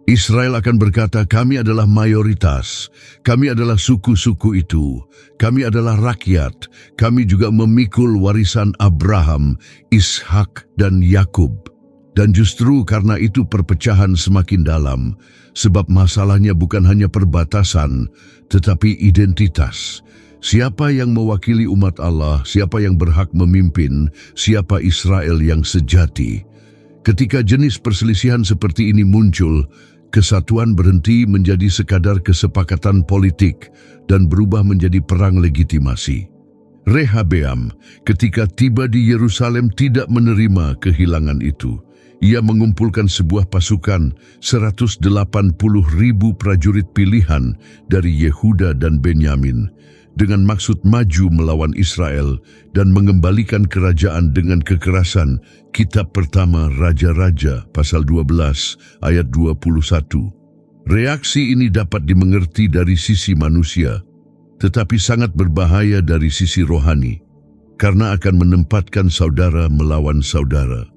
Israel akan berkata, kami adalah mayoritas, kami adalah suku-suku itu, kami adalah rakyat, kami juga memikul warisan Abraham, Ishak, dan Yakub. Dan justru karena itu perpecahan semakin dalam, sebab masalahnya bukan hanya perbatasan, tetapi identitas. Siapa yang mewakili umat Allah, siapa yang berhak memimpin, siapa Israel yang sejati. Ketika jenis perselisihan seperti ini muncul, kesatuan berhenti menjadi sekadar kesepakatan politik dan berubah menjadi perang legitimasi. Rehabeam ketika tiba di Yerusalem tidak menerima kehilangan itu. Ia mengumpulkan sebuah pasukan 180.000 prajurit pilihan dari Yehuda dan Benyamin dengan maksud maju melawan Israel dan mengembalikan kerajaan dengan kekerasan. Kitab pertama Raja-Raja, pasal 12, ayat 21. Reaksi ini dapat dimengerti dari sisi manusia, tetapi sangat berbahaya dari sisi rohani, karena akan menempatkan saudara melawan saudara.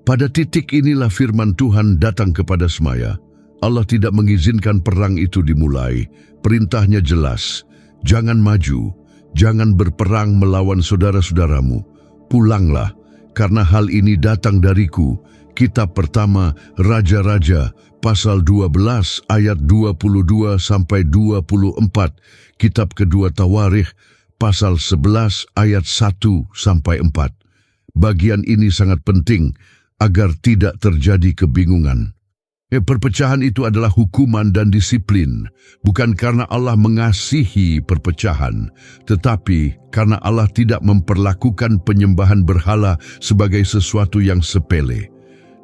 Pada titik inilah firman Tuhan datang kepada Semaya. Allah tidak mengizinkan perang itu dimulai. Perintahnya jelas, jangan maju, jangan berperang melawan saudara-saudaramu. Pulanglah, karena hal ini datang dariku. Kitab pertama Raja-Raja, pasal 12 ayat 22 sampai 24. Kitab kedua Tawarikh, pasal 11 ayat 1 sampai 4. Bagian ini sangat penting agar tidak terjadi kebingungan. Perpecahan itu adalah hukuman dan disiplin, bukan karena Allah mengasihi perpecahan, tetapi karena Allah tidak memperlakukan penyembahan berhala sebagai sesuatu yang sepele.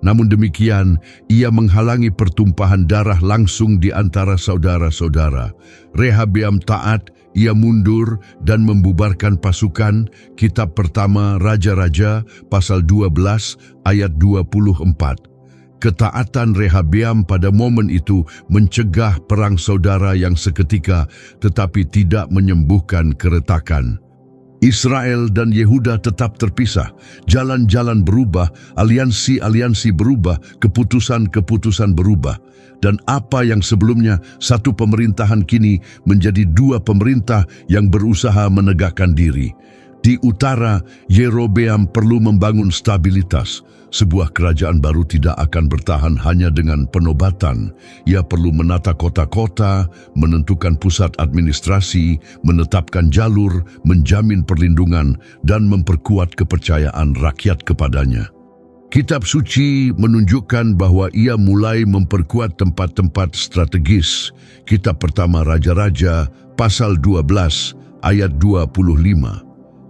Namun demikian, ia menghalangi pertumpahan darah langsung di antara saudara-saudara. Rehabeam taat, ia mundur dan membubarkan pasukan. Kitab pertama Raja-Raja, pasal 12, ayat 24. Ketaatan Rehabeam pada momen itu mencegah perang saudara yang seketika, tetapi tidak menyembuhkan keretakan. Israel dan Yehuda tetap terpisah, jalan-jalan berubah, aliansi-aliansi berubah, keputusan-keputusan berubah. Dan apa yang sebelumnya satu pemerintahan kini menjadi dua pemerintah yang berusaha menegakkan diri. Di utara, Yerobeam perlu membangun stabilitas. Sebuah kerajaan baru tidak akan bertahan hanya dengan penobatan. Ia perlu menata kota-kota, menentukan pusat administrasi, menetapkan jalur, menjamin perlindungan, dan memperkuat kepercayaan rakyat kepadanya. Kitab suci menunjukkan bahwa ia mulai memperkuat tempat-tempat strategis. Kitab pertama Raja-Raja, pasal 12, ayat 25.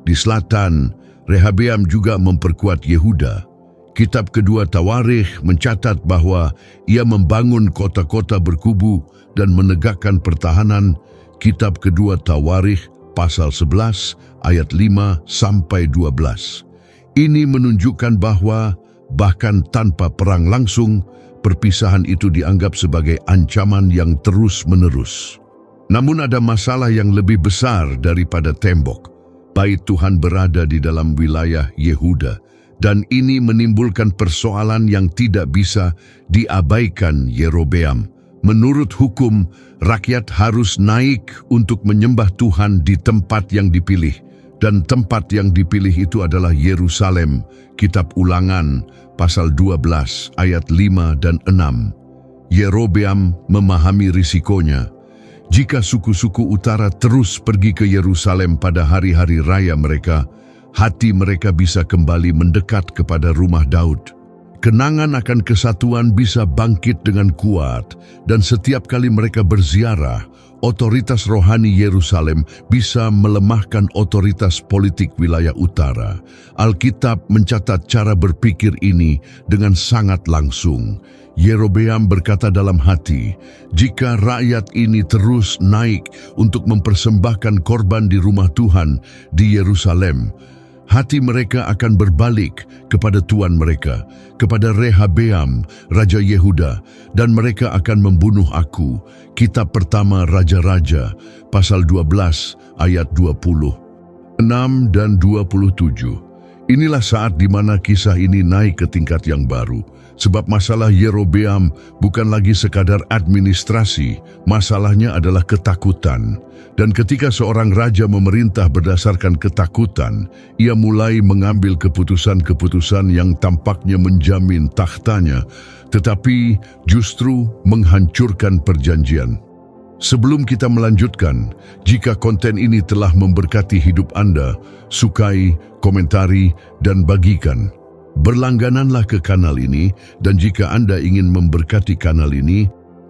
Di selatan, Rehabeam juga memperkuat Yehuda. Kitab kedua Tawarikh mencatat bahwa ia membangun kota-kota berkubu dan menegakkan pertahanan. Kitab kedua Tawarikh pasal 11 ayat 5 sampai 12. Ini menunjukkan bahwa bahkan tanpa perang langsung, perpisahan itu dianggap sebagai ancaman yang terus-menerus. Namun ada masalah yang lebih besar daripada tembok. Bait Tuhan berada di dalam wilayah Yehuda. Dan ini menimbulkan persoalan yang tidak bisa diabaikan Yerobeam. Menurut hukum, rakyat harus naik untuk menyembah Tuhan di tempat yang dipilih. Dan tempat yang dipilih itu adalah Yerusalem. Kitab Ulangan, pasal 12, ayat 5 dan 6. Yerobeam memahami risikonya. Jika suku-suku utara terus pergi ke Yerusalem pada hari-hari raya mereka, hati mereka bisa kembali mendekat kepada rumah Daud. Kenangan akan kesatuan bisa bangkit dengan kuat, dan setiap kali mereka berziarah, otoritas rohani Yerusalem bisa melemahkan otoritas politik wilayah utara. Alkitab mencatat cara berpikir ini dengan sangat langsung. Yerobeam berkata dalam hati, jika rakyat ini terus naik untuk mempersembahkan korban di rumah Tuhan di Yerusalem, hati mereka akan berbalik kepada tuan mereka, kepada Rehabeam, Raja Yehuda, dan mereka akan membunuh aku. Kitab pertama Raja-Raja, pasal 12, ayat 20, 6 dan 27. Inilah saat di mana kisah ini naik ke tingkat yang baru. Sebab masalah Yerobeam bukan lagi sekadar administrasi, masalahnya adalah ketakutan. Dan ketika seorang raja memerintah berdasarkan ketakutan, ia mulai mengambil keputusan-keputusan yang tampaknya menjamin takhtanya, tetapi justru menghancurkan perjanjian. Sebelum kita melanjutkan, jika konten ini telah memberkati hidup Anda, sukai, komentari, dan bagikan. Berlanggananlah ke kanal ini, dan jika Anda ingin memberkati kanal ini,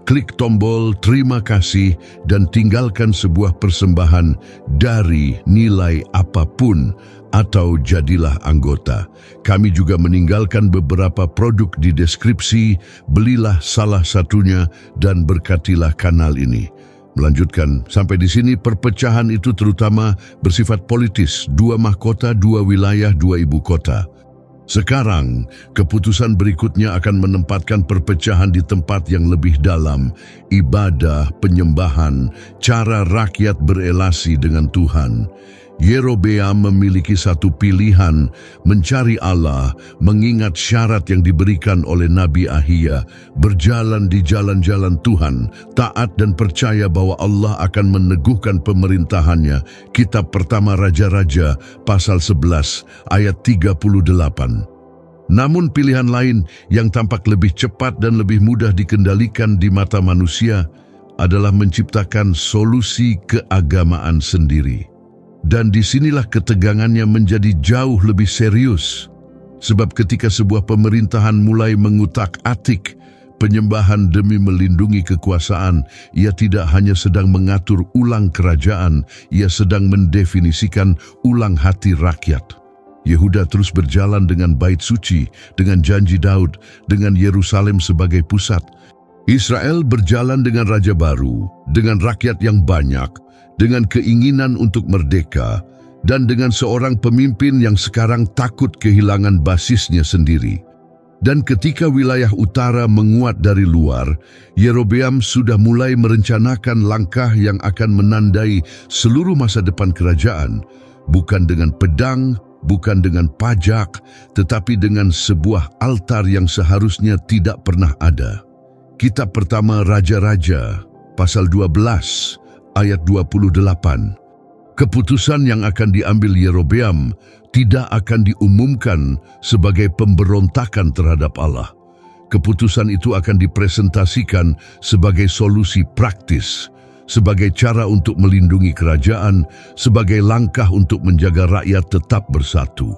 klik tombol terima kasih dan tinggalkan sebuah persembahan dari nilai apapun atau jadilah anggota. Kami juga meninggalkan beberapa produk di deskripsi, belilah salah satunya dan berkatilah kanal ini. Melanjutkan, sampai di sini perpecahan itu terutama bersifat politis, dua mahkota, dua wilayah, dua ibu kota. Sekarang, keputusan berikutnya akan menempatkan perpecahan di tempat yang lebih dalam, ibadah, penyembahan, cara rakyat berelasi dengan Tuhan. Yerobeam memiliki satu pilihan, mencari Allah, mengingat syarat yang diberikan oleh Nabi Ahia, berjalan di jalan-jalan Tuhan, taat dan percaya bahwa Allah akan meneguhkan pemerintahannya. Kitab pertama Raja-Raja, pasal 11, ayat 38. Namun pilihan lain yang tampak lebih cepat dan lebih mudah dikendalikan di mata manusia adalah menciptakan solusi keagamaan sendiri. Dan disinilah ketegangannya menjadi jauh lebih serius. Sebab ketika sebuah pemerintahan mulai mengutak-atik penyembahan demi melindungi kekuasaan, ia tidak hanya sedang mengatur ulang kerajaan, ia sedang mendefinisikan ulang hati rakyat. Yehuda terus berjalan dengan bait suci, dengan janji Daud, dengan Yerusalem sebagai pusat. Israel berjalan dengan raja baru, dengan rakyat yang banyak, dengan keinginan untuk merdeka, dan dengan seorang pemimpin yang sekarang takut kehilangan basisnya sendiri. Dan ketika wilayah utara menguat dari luar, Yerobeam sudah mulai merencanakan langkah yang akan menandai seluruh masa depan kerajaan. bukan dengan pedang, bukan dengan pajak, tetapi dengan sebuah altar yang seharusnya tidak pernah ada. Kitab pertama Raja-Raja, pasal 12, ayat 28. Keputusan yang akan diambil Yerobeam tidak akan diumumkan sebagai pemberontakan terhadap Allah. Keputusan itu akan dipresentasikan sebagai solusi praktis, sebagai cara untuk melindungi kerajaan, sebagai langkah untuk menjaga rakyat tetap bersatu.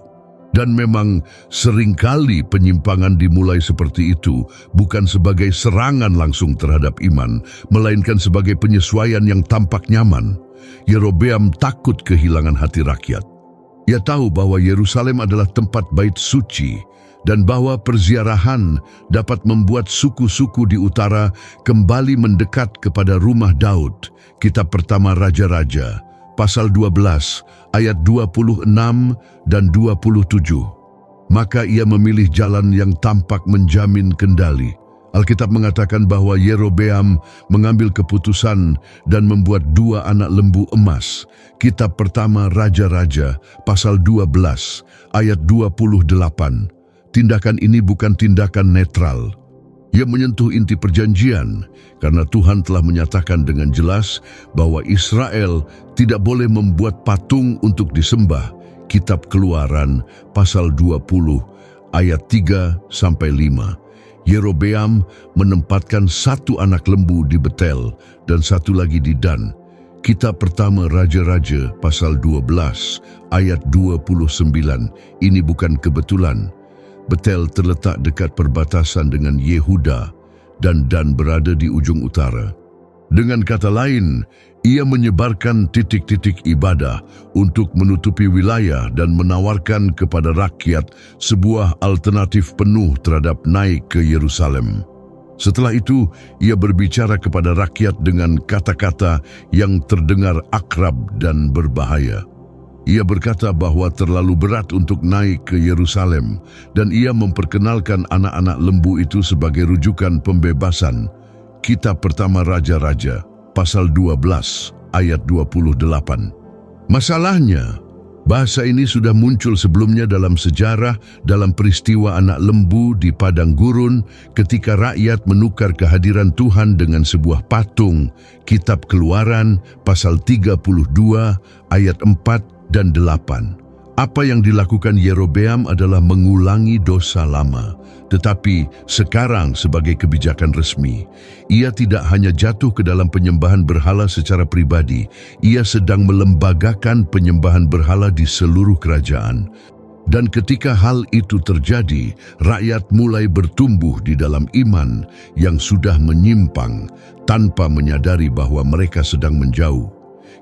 Dan memang seringkali penyimpangan dimulai seperti itu, bukan sebagai serangan langsung terhadap iman, melainkan sebagai penyesuaian yang tampak nyaman. Yerobeam takut kehilangan hati rakyat. Ia tahu bahwa Yerusalem adalah tempat bait suci dan bahwa perziarahan dapat membuat suku-suku di utara kembali mendekat kepada rumah Daud. Kitab pertama Raja-Raja, pasal 12, ayat 26 dan 27. Maka ia memilih jalan yang tampak menjamin kendali. Alkitab mengatakan bahwa Yerobeam mengambil keputusan dan membuat 2 anak lembu emas. Kitab pertama Raja-Raja, pasal 12, ayat 28. Tindakan ini bukan tindakan netral. Ia menyentuh inti perjanjian karena Tuhan telah menyatakan dengan jelas bahwa Israel tidak boleh membuat patung untuk disembah. Kitab Keluaran, pasal 20, ayat 3-5. Yerobeam menempatkan 1 anak lembu di Betel dan 1 lagi di Dan. Kitab pertama Raja-Raja pasal 12 ayat 29. Ini bukan kebetulan. Betel terletak dekat perbatasan dengan Yehuda dan Dan berada di ujung utara. Dengan kata lain, ia menyebarkan titik-titik ibadah untuk menutupi wilayah dan menawarkan kepada rakyat sebuah alternatif penuh terhadap naik ke Yerusalem. Setelah itu, ia berbicara kepada rakyat dengan kata-kata yang terdengar akrab dan berbahaya. Ia berkata bahwa terlalu berat untuk naik ke Yerusalem dan ia memperkenalkan anak-anak lembu itu sebagai rujukan pembebasan. Kitab pertama Raja-Raja, pasal 12, ayat 28. Masalahnya, bahasa ini sudah muncul sebelumnya dalam sejarah, dalam peristiwa anak lembu di padang gurun, ketika rakyat menukar kehadiran Tuhan dengan sebuah patung. Kitab Keluaran, pasal 32, ayat 4 dan 8. Apa yang dilakukan Yerobeam adalah mengulangi dosa lama, tetapi sekarang sebagai kebijakan resmi. Ia tidak hanya jatuh ke dalam penyembahan berhala secara pribadi, ia sedang melembagakan penyembahan berhala di seluruh kerajaan. Dan ketika hal itu terjadi, rakyat mulai bertumbuh di dalam iman yang sudah menyimpang tanpa menyadari bahwa mereka sedang menjauh.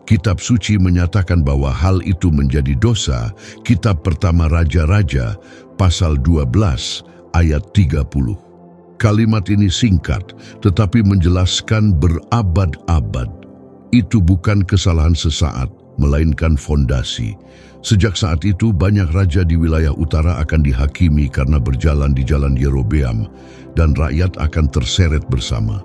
Kitab suci menyatakan bahwa hal itu menjadi dosa. Kitab pertama Raja-Raja, pasal 12, ayat 30. Kalimat ini singkat, tetapi menjelaskan berabad-abad. Itu bukan kesalahan sesaat, melainkan fondasi. Sejak saat itu, banyak raja di wilayah utara akan dihakimi karena berjalan di jalan Yerobeam, dan rakyat akan terseret bersama.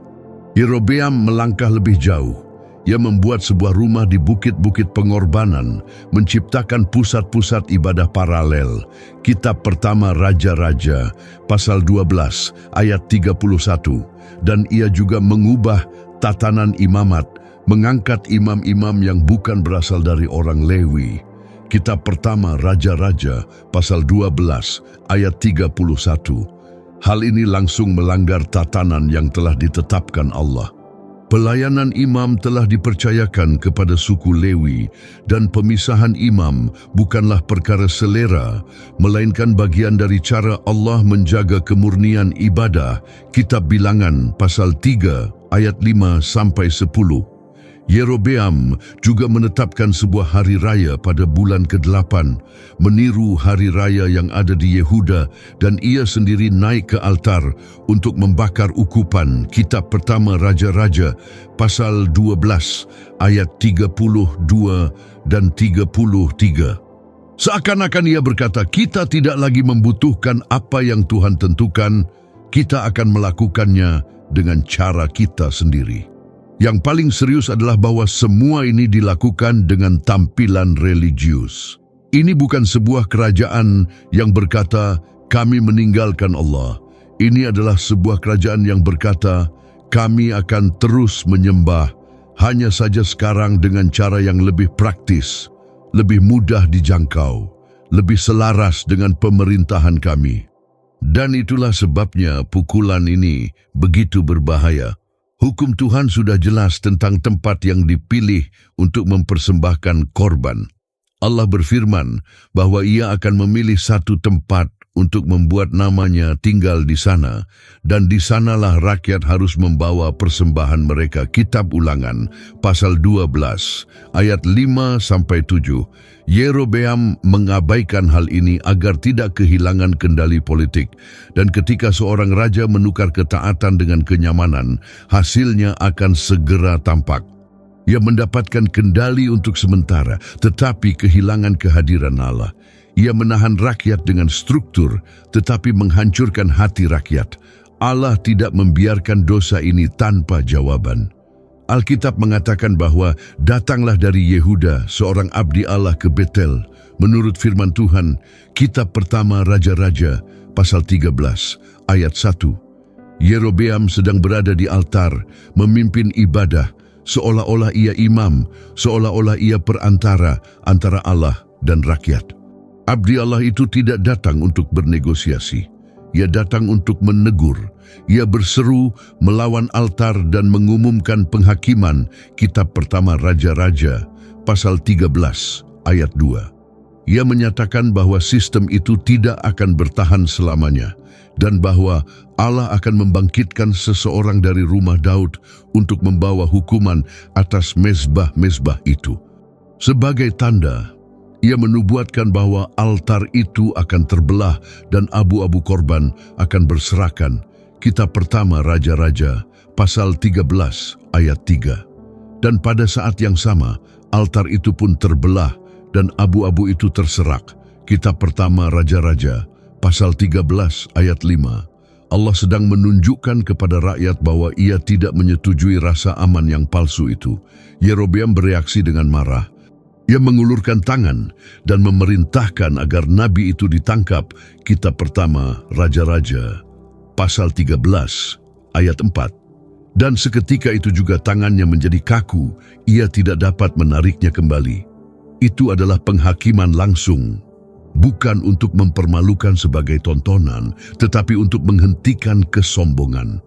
Yerobeam melangkah lebih jauh. Ia membuat sebuah rumah di bukit-bukit pengorbanan, menciptakan pusat-pusat ibadah paralel. Kitab pertama Raja-Raja, pasal 12, ayat 31. Dan ia juga mengubah tatanan imamat, mengangkat imam-imam yang bukan berasal dari orang Lewi. Kitab pertama Raja-Raja, pasal 12, ayat 31. Hal ini langsung melanggar tatanan yang telah ditetapkan Allah. Pelayanan imam telah dipercayakan kepada suku Lewi dan pemisahan imam bukanlah perkara selera, melainkan bagian dari cara Allah menjaga kemurnian ibadah. Kitab Bilangan pasal 3 ayat 5-10. Yerobeam juga menetapkan sebuah hari raya pada bulan ke-8, meniru hari raya yang ada di Yehuda, dan ia sendiri naik ke altar untuk membakar ukupan. Kitab pertama Raja-Raja, pasal 12, ayat 32 dan 33. Seakan-akan ia berkata, kita tidak lagi membutuhkan apa yang Tuhan tentukan, kita akan melakukannya dengan cara kita sendiri. Yang paling serius adalah bahwa semua ini dilakukan dengan tampilan religius. Ini bukan sebuah kerajaan yang berkata, kami meninggalkan Allah. Ini adalah sebuah kerajaan yang berkata, kami akan terus menyembah, hanya saja sekarang dengan cara yang lebih praktis, lebih mudah dijangkau, lebih selaras dengan pemerintahan kami. Dan itulah sebabnya pukulan ini begitu berbahaya. Hukum Tuhan sudah jelas tentang tempat yang dipilih untuk mempersembahkan korban. Allah berfirman bahwa Ia akan memilih satu tempat untuk membuat namanya tinggal di sana, dan di sanalah rakyat harus membawa persembahan mereka. Kitab Ulangan, pasal 12, ayat 5-7. Yerobeam mengabaikan hal ini agar tidak kehilangan kendali politik, dan ketika seorang raja menukar ketaatan dengan kenyamanan, hasilnya akan segera tampak. Ia mendapatkan kendali untuk sementara, tetapi kehilangan kehadiran Allah. Ia menahan rakyat dengan struktur, tetapi menghancurkan hati rakyat. Allah tidak membiarkan dosa ini tanpa jawaban. Alkitab mengatakan bahwa datanglah dari Yehuda seorang abdi Allah ke Betel. Menurut firman Tuhan, kitab pertama Raja-Raja, pasal 13, ayat 1. Yerobeam sedang berada di altar, memimpin ibadah, seolah-olah ia imam, seolah-olah ia perantara antara Allah dan rakyat. Abdi Allah itu tidak datang untuk bernegosiasi. Ia datang untuk menegur. Ia berseru melawan altar dan mengumumkan penghakiman. Kitab pertama Raja-Raja, pasal 13, ayat 2. Ia menyatakan bahwa sistem itu tidak akan bertahan selamanya, dan bahwa Allah akan membangkitkan seseorang dari rumah Daud untuk membawa hukuman atas mezbah-mezbah itu. Sebagai tanda, ia menubuatkan bahwa altar itu akan terbelah dan abu-abu korban akan berserakan. Kitab pertama Raja-Raja, pasal 13, ayat 3. Dan pada saat yang sama, altar itu pun terbelah dan abu-abu itu terserak. Kitab pertama Raja-Raja, pasal 13, ayat 5. Allah sedang menunjukkan kepada rakyat bahwa Ia tidak menyetujui rasa aman yang palsu itu. Yerobeam bereaksi dengan marah. Ia mengulurkan tangan dan memerintahkan agar nabi itu ditangkap. Kitab pertama Raja-Raja, pasal 13, ayat 4. Dan seketika itu juga tangannya menjadi kaku, ia tidak dapat menariknya kembali. Itu adalah penghakiman langsung, bukan untuk mempermalukan sebagai tontonan, tetapi untuk menghentikan kesombongan.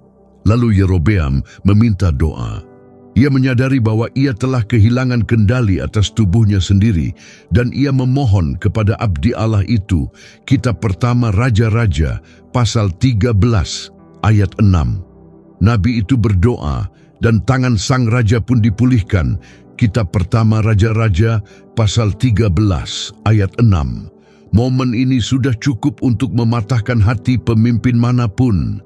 Lalu Yerobeam meminta doa. Ia menyadari bahwa ia telah kehilangan kendali atas tubuhnya sendiri, dan ia memohon kepada abdi Allah itu. Kitab pertama Raja-Raja, pasal 13, ayat 6. Nabi itu berdoa, dan tangan sang raja pun dipulihkan. Kitab pertama Raja-Raja, pasal 13, ayat 6. Momen ini sudah cukup untuk mematahkan hati pemimpin manapun.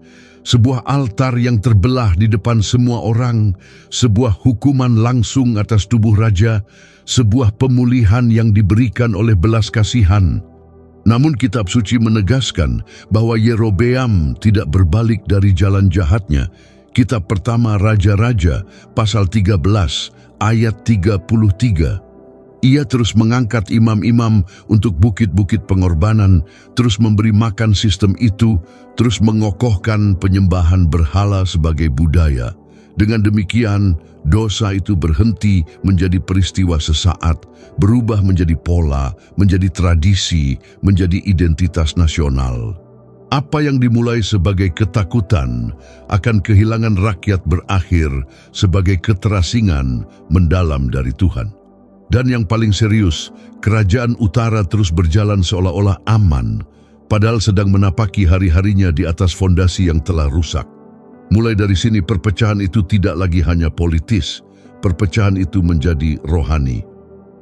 Sebuah altar yang terbelah di depan semua orang, sebuah hukuman langsung atas tubuh raja, sebuah pemulihan yang diberikan oleh belas kasihan. Namun kitab suci menegaskan bahwa Yerobeam tidak berbalik dari jalan jahatnya. Kitab pertama Raja-Raja, pasal 13, ayat 33. Ia terus mengangkat imam-imam untuk bukit-bukit pengorbanan, terus memberi makan sistem itu, terus mengokohkan penyembahan berhala sebagai budaya. Dengan demikian, dosa itu berhenti menjadi peristiwa sesaat, berubah menjadi pola, menjadi tradisi, menjadi identitas nasional. Apa yang dimulai sebagai ketakutan akan kehilangan rakyat berakhir sebagai keterasingan mendalam dari Tuhan. Dan yang paling serius, kerajaan utara terus berjalan seolah-olah aman, padahal sedang menapaki hari-harinya di atas fondasi yang telah rusak. Mulai dari sini perpecahan itu tidak lagi hanya politis, perpecahan itu menjadi rohani.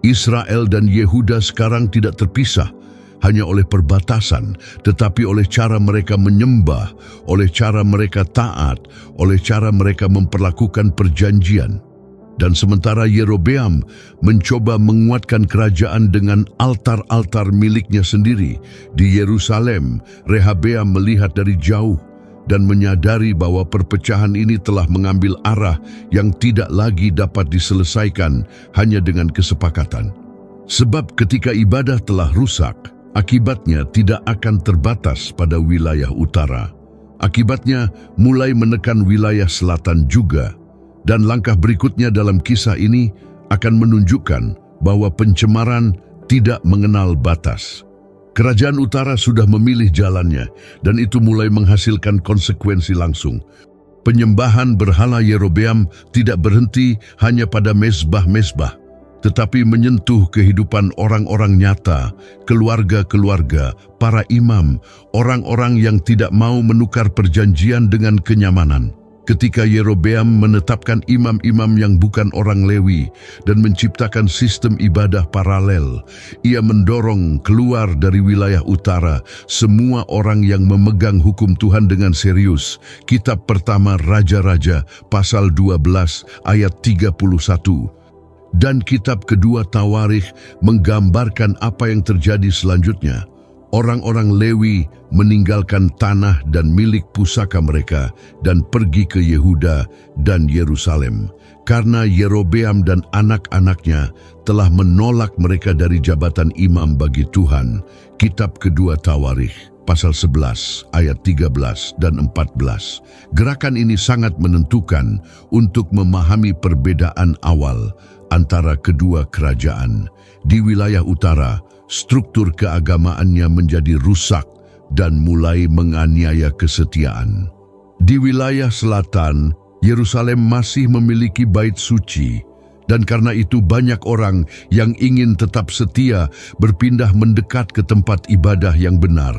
Israel dan Yehuda sekarang tidak terpisah hanya oleh perbatasan, tetapi oleh cara mereka menyembah, oleh cara mereka taat, oleh cara mereka memperlakukan perjanjian. Dan sementara Yerobeam mencoba menguatkan kerajaan dengan altar-altar miliknya sendiri di Yerusalem, Rehabeam melihat dari jauh. dan menyadari bahwa perpecahan ini telah mengambil arah yang tidak lagi dapat diselesaikan hanya dengan kesepakatan. Sebab ketika ibadah telah rusak, akibatnya tidak akan terbatas pada wilayah utara. Akibatnya mulai menekan wilayah selatan juga, dan langkah berikutnya dalam kisah ini akan menunjukkan bahwa pencemaran tidak mengenal batas. Kerajaan utara sudah memilih jalannya, dan itu mulai menghasilkan konsekuensi langsung. Penyembahan berhala Yerobeam tidak berhenti hanya pada mezbah-mezbah, tetapi menyentuh kehidupan orang-orang nyata, keluarga-keluarga, para imam, orang-orang yang tidak mau menukar perjanjian dengan kenyamanan. Ketika Yerobeam menetapkan imam-imam yang bukan orang Lewi dan menciptakan sistem ibadah paralel, ia mendorong keluar dari wilayah utara semua orang yang memegang hukum Tuhan dengan serius. Kitab pertama Raja-Raja, pasal 12 ayat 31. Dan kitab kedua Tawarikh menggambarkan apa yang terjadi selanjutnya. Orang-orang Lewi meninggalkan tanah dan milik pusaka mereka dan pergi ke Yehuda dan Yerusalem, karena Yerobeam dan anak-anaknya telah menolak mereka dari jabatan imam bagi Tuhan. Kitab kedua Tawarikh, pasal 11, ayat 13 dan 14. Gerakan ini sangat menentukan untuk memahami perbedaan awal antara kedua kerajaan. Di wilayah utara, struktur keagamaannya menjadi rusak dan mulai menganiaya kesetiaan. Di wilayah selatan, Yerusalem masih memiliki bait suci, dan karena itu banyak orang yang ingin tetap setia berpindah mendekat ke tempat ibadah yang benar.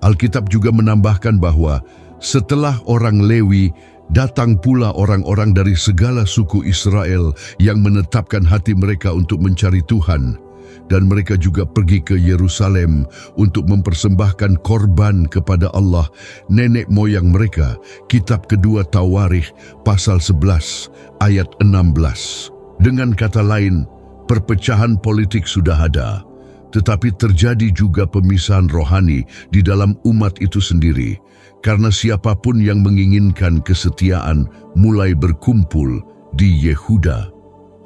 Alkitab juga menambahkan bahwa setelah orang Lewi, datang pula orang-orang dari segala suku Israel yang menetapkan hati mereka untuk mencari Tuhan. Dan mereka juga pergi ke Yerusalem untuk mempersembahkan korban kepada Allah, nenek moyang mereka. Kitab kedua Tawarikh, pasal 11, ayat 16. Dengan kata lain, perpecahan politik sudah ada, tetapi terjadi juga pemisahan rohani di dalam umat itu sendiri, karena siapapun yang menginginkan kesetiaan mulai berkumpul di Yehuda.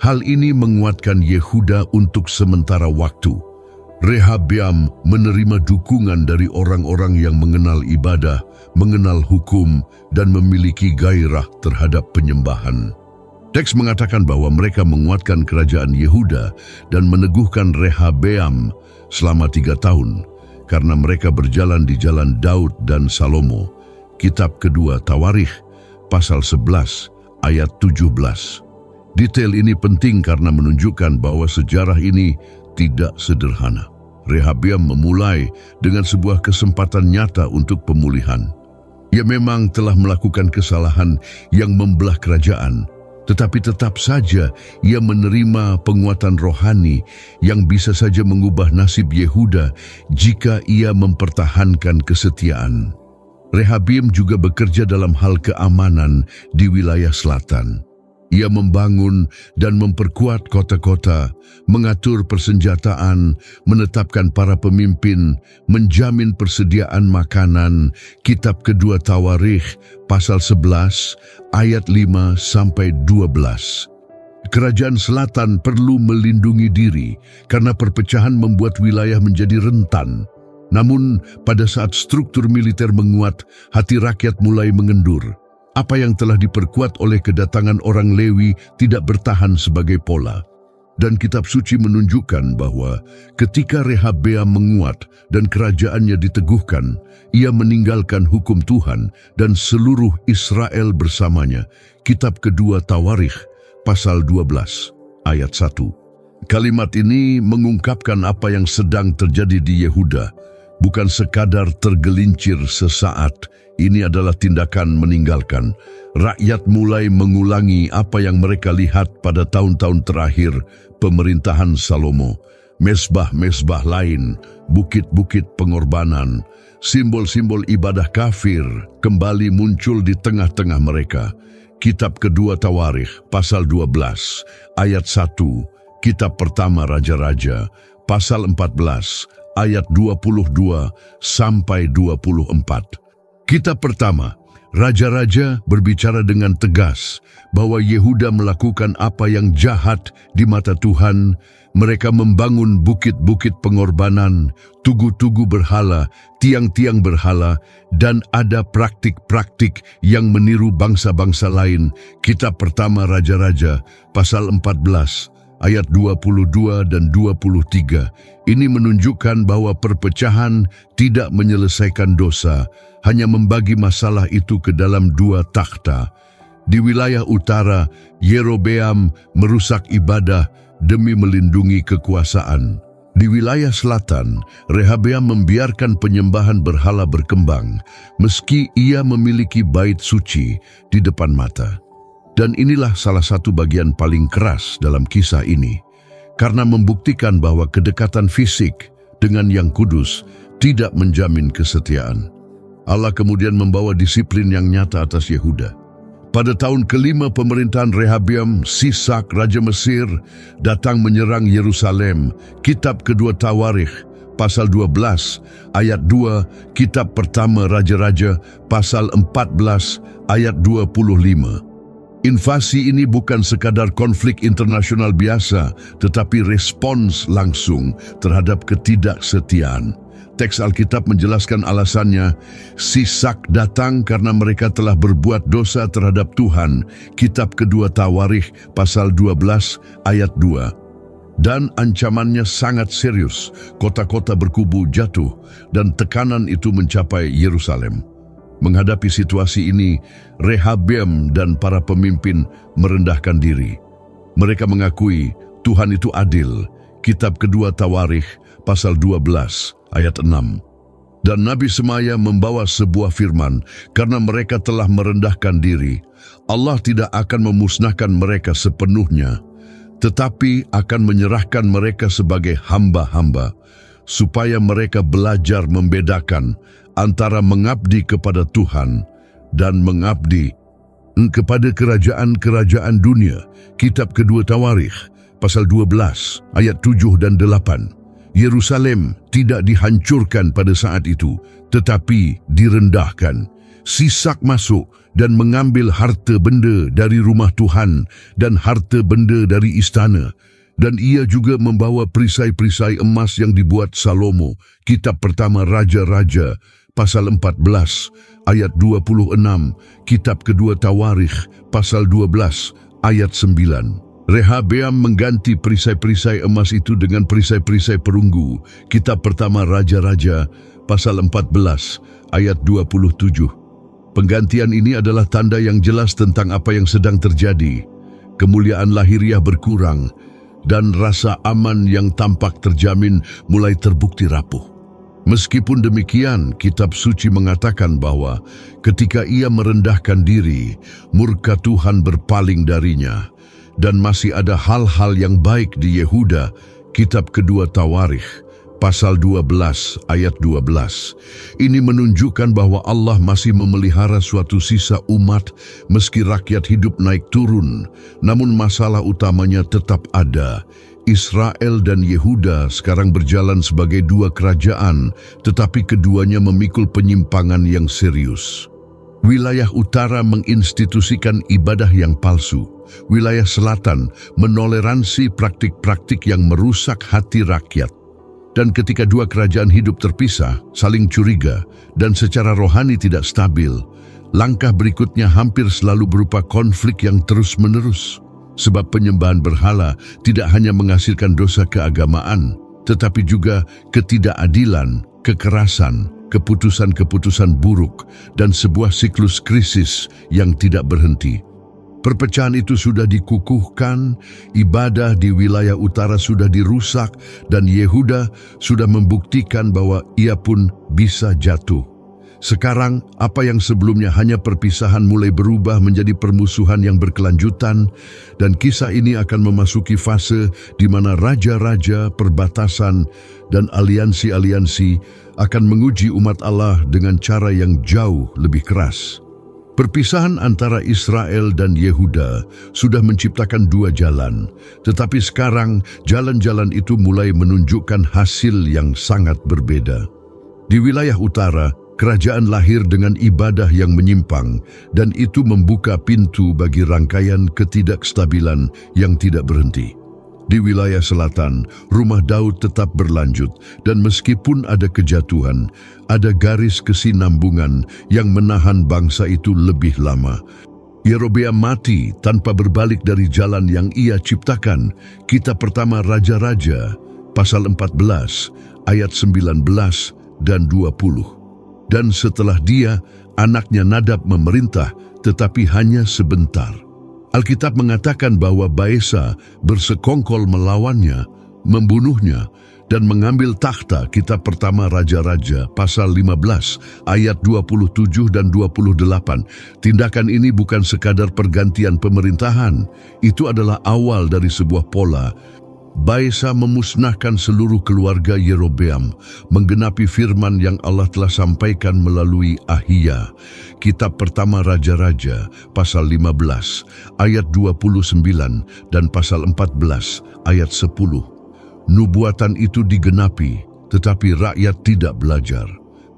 Hal ini menguatkan Yehuda untuk sementara waktu. Rehabeam menerima dukungan dari orang-orang yang mengenal ibadah, mengenal hukum, dan memiliki gairah terhadap penyembahan. Teks mengatakan bahwa mereka menguatkan kerajaan Yehuda dan meneguhkan Rehabeam selama 3 tahun, karena mereka berjalan di jalan Daud dan Salomo. Kitab kedua Tawarikh, pasal 11, ayat 17. Detail ini penting karena menunjukkan bahwa sejarah ini tidak sederhana. Rehabeam memulai dengan sebuah kesempatan nyata untuk pemulihan. Ia memang telah melakukan kesalahan yang membelah kerajaan, tetapi tetap saja ia menerima penguatan rohani yang bisa saja mengubah nasib Yehuda jika ia mempertahankan kesetiaan. Rehabeam juga bekerja dalam hal keamanan di wilayah selatan. Ia membangun dan memperkuat kota-kota, mengatur persenjataan, menetapkan para pemimpin, menjamin persediaan makanan. Kitab kedua Tawarikh, pasal 11, ayat 5-12. Kerajaan selatan perlu melindungi diri karena perpecahan membuat wilayah menjadi rentan. Namun, pada saat struktur militer menguat, hati rakyat mulai mengendur. Apa yang telah diperkuat oleh kedatangan orang Lewi tidak bertahan sebagai pola. Dan kitab suci menunjukkan bahwa ketika Rehabeam menguat dan kerajaannya diteguhkan, ia meninggalkan hukum Tuhan dan seluruh Israel bersamanya. Kitab kedua Tawarikh, pasal 12, ayat 1. Kalimat ini mengungkapkan apa yang sedang terjadi di Yehuda, bukan sekadar tergelincir sesaat. Ini adalah tindakan meninggalkan. Rakyat mulai mengulangi apa yang mereka lihat pada tahun-tahun terakhir pemerintahan Salomo. Mesbah-mesbah lain, bukit-bukit pengorbanan, simbol-simbol ibadah kafir kembali muncul di tengah-tengah mereka. Kitab kedua Tawarikh, pasal 12, ayat 1. Kitab pertama Raja-Raja, pasal 14, ayat 22-24. Kitab pertama, Raja-raja berbicara dengan tegas bahwa Yehuda melakukan apa yang jahat di mata Tuhan. Mereka membangun bukit-bukit pengorbanan, tugu-tugu berhala, tiang-tiang berhala, dan ada praktik-praktik yang meniru bangsa-bangsa lain. Kitab pertama Raja-Raja, pasal 14, ayat 22 dan 23. Ini menunjukkan bahwa perpecahan tidak menyelesaikan dosa, hanya membagi masalah itu ke dalam dua takhta. Di wilayah utara, Yerobeam merusak ibadah demi melindungi kekuasaan. Di wilayah selatan, Rehabeam membiarkan penyembahan berhala berkembang, meski ia memiliki bait suci di depan mata. Dan inilah salah satu bagian paling keras dalam kisah ini, karena membuktikan bahwa kedekatan fisik dengan yang kudus tidak menjamin kesetiaan. Allah kemudian membawa disiplin yang nyata atas Yehuda. Pada tahun kelima pemerintahan Rehabeam, Sisak, Raja Mesir, datang menyerang Yerusalem. Kitab kedua Tawarikh, pasal 12, ayat 2, kitab pertama Raja-Raja, pasal 14, ayat 25. Invasi ini bukan sekadar konflik internasional biasa, tetapi respons langsung terhadap ketidaksetiaan. Teks Alkitab menjelaskan alasannya. Sisak datang karena mereka telah berbuat dosa terhadap Tuhan. Kitab kedua Tawarikh, pasal 12, ayat 2. Dan ancamannya sangat serius. Kota-kota berkubu jatuh dan tekanan itu mencapai Yerusalem. Menghadapi situasi ini, Rehabeam dan para pemimpin merendahkan diri. Mereka mengakui Tuhan itu adil. Kitab kedua Tawarikh, pasal 12, ayat 6. Dan Nabi Semaya membawa sebuah firman, karena mereka telah merendahkan diri, Allah tidak akan memusnahkan mereka sepenuhnya, tetapi akan menyerahkan mereka sebagai hamba-hamba, supaya mereka belajar membedakan antara mengabdi kepada Tuhan dan mengabdi kepada kerajaan-kerajaan dunia. Kitab kedua Tawarikh, pasal 12, ayat 7 dan 8. Yerusalem tidak dihancurkan pada saat itu, tetapi direndahkan. Sisak masuk dan mengambil harta benda dari rumah Tuhan dan harta benda dari istana. Dan ia juga membawa perisai-perisai emas yang dibuat Salomo. Kitab pertama Raja-Raja, pasal 14, ayat 26. Kitab kedua Tawarikh, pasal 12, ayat 9. Rehabeam mengganti perisai-perisai emas itu dengan perisai-perisai perunggu. Kitab pertama Raja-Raja, pasal 14, ayat 27. Penggantian ini adalah tanda yang jelas tentang apa yang sedang terjadi. Kemuliaan lahiriah berkurang dan rasa aman yang tampak terjamin mulai terbukti rapuh. Meskipun demikian, kitab suci mengatakan bahwa ketika ia merendahkan diri, murka Tuhan berpaling darinya. Dan masih ada hal-hal yang baik di Yehuda. Kitab kedua Tawarikh, pasal 12, ayat 12. Ini menunjukkan bahwa Allah masih memelihara suatu sisa umat meski rakyat hidup naik turun. Namun masalah utamanya tetap ada. Israel dan Yehuda sekarang berjalan sebagai dua kerajaan, tetapi keduanya memikul penyimpangan yang serius. Wilayah utara menginstitusikan ibadah yang palsu. Wilayah selatan menoleransi praktik-praktik yang merusak hati rakyat. Dan ketika dua kerajaan hidup terpisah, saling curiga, dan secara rohani tidak stabil, langkah berikutnya hampir selalu berupa konflik yang terus-menerus. Sebab penyembahan berhala tidak hanya menghasilkan dosa keagamaan, tetapi juga ketidakadilan, kekerasan, keputusan-keputusan buruk, dan sebuah siklus krisis yang tidak berhenti. Perpecahan itu sudah dikukuhkan, ibadah di wilayah utara sudah dirusak, dan Yehuda sudah membuktikan bahwa ia pun bisa jatuh. Sekarang, apa yang sebelumnya hanya perpisahan mulai berubah menjadi permusuhan yang berkelanjutan, dan kisah ini akan memasuki fase di mana raja-raja, perbatasan, dan aliansi-aliansi akan menguji umat Allah dengan cara yang jauh lebih keras. Perpisahan antara Israel dan Yehuda sudah menciptakan dua jalan, tetapi sekarang jalan-jalan itu mulai menunjukkan hasil yang sangat berbeda. Di wilayah utara, Kerajaan lahir dengan ibadah yang menyimpang dan itu membuka pintu bagi rangkaian ketidakstabilan yang tidak berhenti. Di wilayah selatan, rumah Daud tetap berlanjut dan meskipun ada kejatuhan, ada garis kesinambungan yang menahan bangsa itu lebih lama. Yerobeam mati tanpa berbalik dari jalan yang ia ciptakan. Kitab pertama Raja-Raja, pasal 14, ayat 19 dan 20. Dan setelah dia, anaknya Nadab memerintah, tetapi hanya sebentar. Alkitab mengatakan bahwa Baesa bersekongkol melawannya, membunuhnya, dan mengambil takhta. Kitab pertama Raja-Raja, pasal 15, ayat 27 dan 28. Tindakan ini bukan sekadar pergantian pemerintahan, itu adalah awal dari sebuah pola. Baesa memusnahkan seluruh keluarga Yerobeam, menggenapi firman yang Allah telah sampaikan melalui Ahia. Kitab pertama Raja-Raja, pasal 15, ayat 29 dan pasal 14, ayat 10. Nubuatan itu digenapi, tetapi rakyat tidak belajar.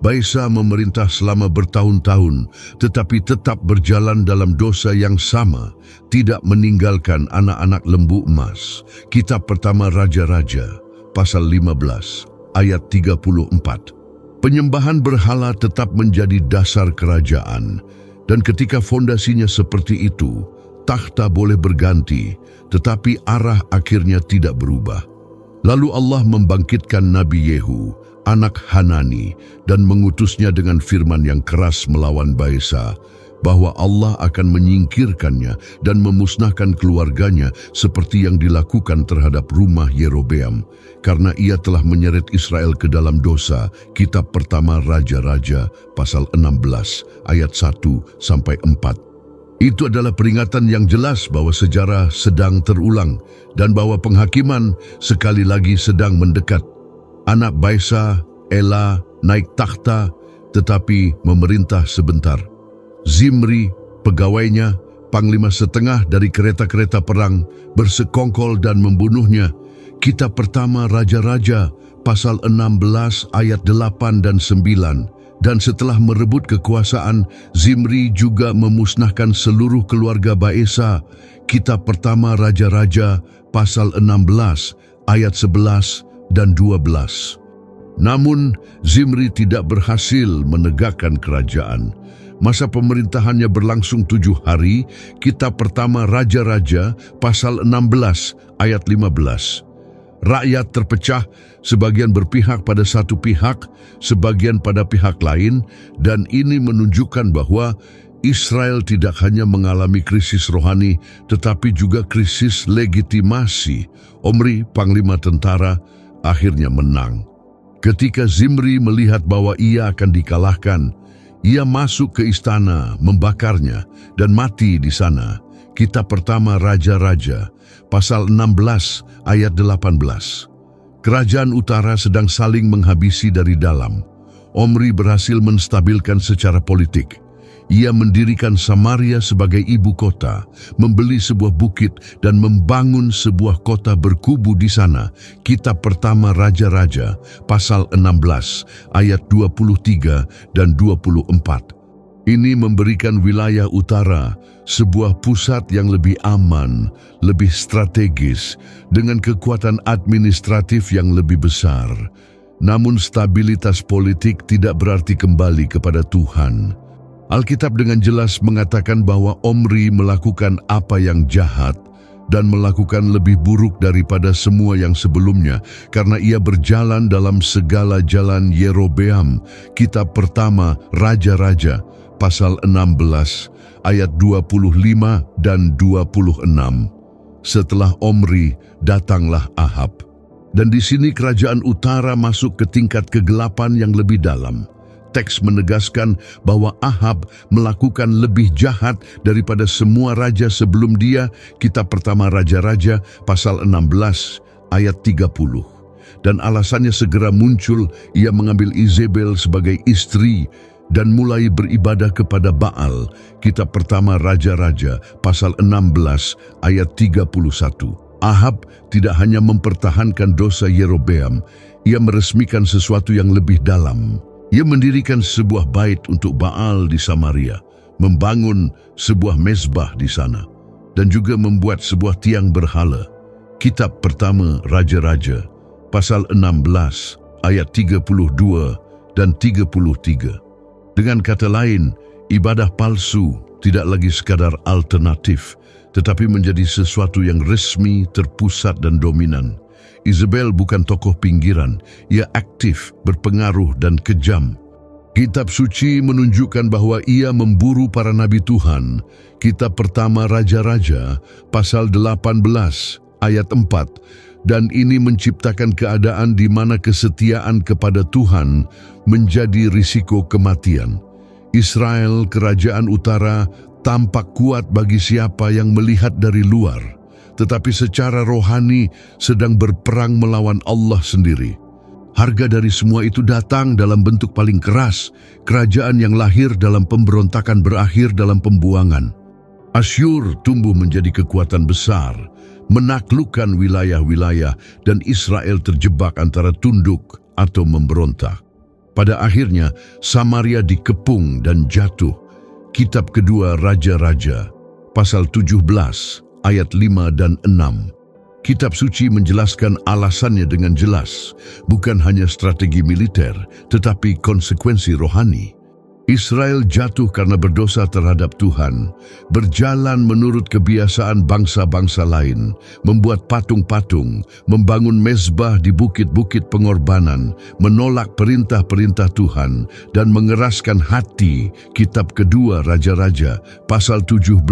Baesa memerintah selama bertahun-tahun, tetapi tetap berjalan dalam dosa yang sama, tidak meninggalkan anak-anak lembu emas. Kitab pertama Raja-Raja, pasal 15, ayat 34. Penyembahan berhala tetap menjadi dasar kerajaan, dan ketika fondasinya seperti itu, takhta boleh berganti, tetapi arah akhirnya tidak berubah. Lalu Allah membangkitkan Nabi Yehu, anak Hanani, dan mengutusnya dengan firman yang keras melawan Baesa, bahwa Allah akan menyingkirkannya dan memusnahkan keluarganya seperti yang dilakukan terhadap rumah Yerobeam, karena ia telah menyeret Israel ke dalam dosa. Kitab pertama Raja-Raja, pasal 16, ayat 1-4. Itu adalah peringatan yang jelas bahwa sejarah sedang terulang dan bahwa penghakiman sekali lagi sedang mendekat. Anak Baesa, Ela, naik takhta tetapi memerintah sebentar. Zimri, pegawainya, panglima setengah dari kereta-kereta perang, bersekongkol dan membunuhnya. Kitab pertama Raja-Raja, pasal 16 ayat 8 dan 9. Dan setelah merebut kekuasaan, Zimri juga memusnahkan seluruh keluarga Baesa. Kitab pertama Raja-Raja, pasal 16 ayat 11 dan 12. Namun, Zimri tidak berhasil menegakkan kerajaan. Masa pemerintahannya berlangsung 7 hari. Kitab pertama Raja-Raja, pasal 16 ayat 15. Rakyat terpecah, sebagian berpihak pada satu pihak, sebagian pada pihak lain, dan ini menunjukkan bahwa Israel tidak hanya mengalami krisis rohani, tetapi juga krisis legitimasi. Omri, panglima tentara, akhirnya menang. Ketika Zimri melihat bahwa ia akan dikalahkan, ia masuk ke istana, membakarnya, dan mati di sana. Kitab pertama Raja-Raja, pasal 16 ayat 18. Kerajaan utara sedang saling menghabisi dari dalam. Omri berhasil menstabilkan secara politik. Ia mendirikan Samaria sebagai ibu kota, membeli sebuah bukit dan membangun sebuah kota berkubu di sana. Kitab pertama Raja-Raja, pasal 16 ayat 23 dan 24. Ini memberikan wilayah utara sebuah pusat yang lebih aman, lebih strategis, dengan kekuatan administratif yang lebih besar. Namun stabilitas politik tidak berarti kembali kepada Tuhan. Alkitab dengan jelas mengatakan bahwa Omri melakukan apa yang jahat dan melakukan lebih buruk daripada semua yang sebelumnya, karena ia berjalan dalam segala jalan Yerobeam. Kitab pertama Raja-Raja, pasal 16 ayat 25 dan 26. Setelah Omri, datanglah Ahab. Dan di sini kerajaan utara masuk ke tingkat kegelapan yang lebih dalam. Teks menegaskan bahwa Ahab melakukan lebih jahat daripada semua raja sebelum dia. Kitab pertama Raja-Raja, pasal 16 ayat 30. Dan alasannya segera muncul, ia mengambil Izebel sebagai istri dan mulai beribadah kepada Baal. Kitab pertama Raja-Raja, pasal 16 ayat 31. Ahab tidak hanya mempertahankan dosa Yerobeam, ia meresmikan sesuatu yang lebih dalam, Ia mendirikan sebuah bait untuk Baal di Samaria, membangun sebuah mezbah di sana, dan juga membuat sebuah tiang berhala. Kitab pertama Raja-Raja, pasal 16, ayat 32 dan 33. Dengan kata lain, ibadah palsu tidak lagi sekadar alternatif, tetapi menjadi sesuatu yang resmi, terpusat dan dominan. Isabel bukan tokoh pinggiran, ia aktif, berpengaruh dan kejam. Kitab suci menunjukkan bahwa ia memburu para nabi Tuhan. Kitab pertama Raja-Raja, pasal 18, ayat 4, dan ini menciptakan keadaan di mana kesetiaan kepada Tuhan menjadi risiko kematian. Israel, kerajaan utara, tampak kuat bagi siapa yang melihat dari luar, tetapi secara rohani sedang berperang melawan Allah sendiri. Harga dari semua itu datang dalam bentuk paling keras. Kerajaan yang lahir dalam pemberontakan berakhir dalam pembuangan. Asyur tumbuh menjadi kekuatan besar, menaklukkan wilayah-wilayah, dan Israel terjebak antara tunduk atau memberontak. Pada akhirnya, Samaria dikepung dan jatuh. Kitab kedua Raja-Raja, pasal 17, ayat 5 dan 6. Kitab suci menjelaskan alasannya dengan jelas, bukan hanya strategi militer, tetapi konsekuensi rohani. Israel jatuh karena berdosa terhadap Tuhan, berjalan menurut kebiasaan bangsa-bangsa lain, membuat patung-patung, membangun mezbah di bukit-bukit pengorbanan, menolak perintah-perintah Tuhan, dan mengeraskan hati. Kitab kedua Raja-Raja, pasal 17,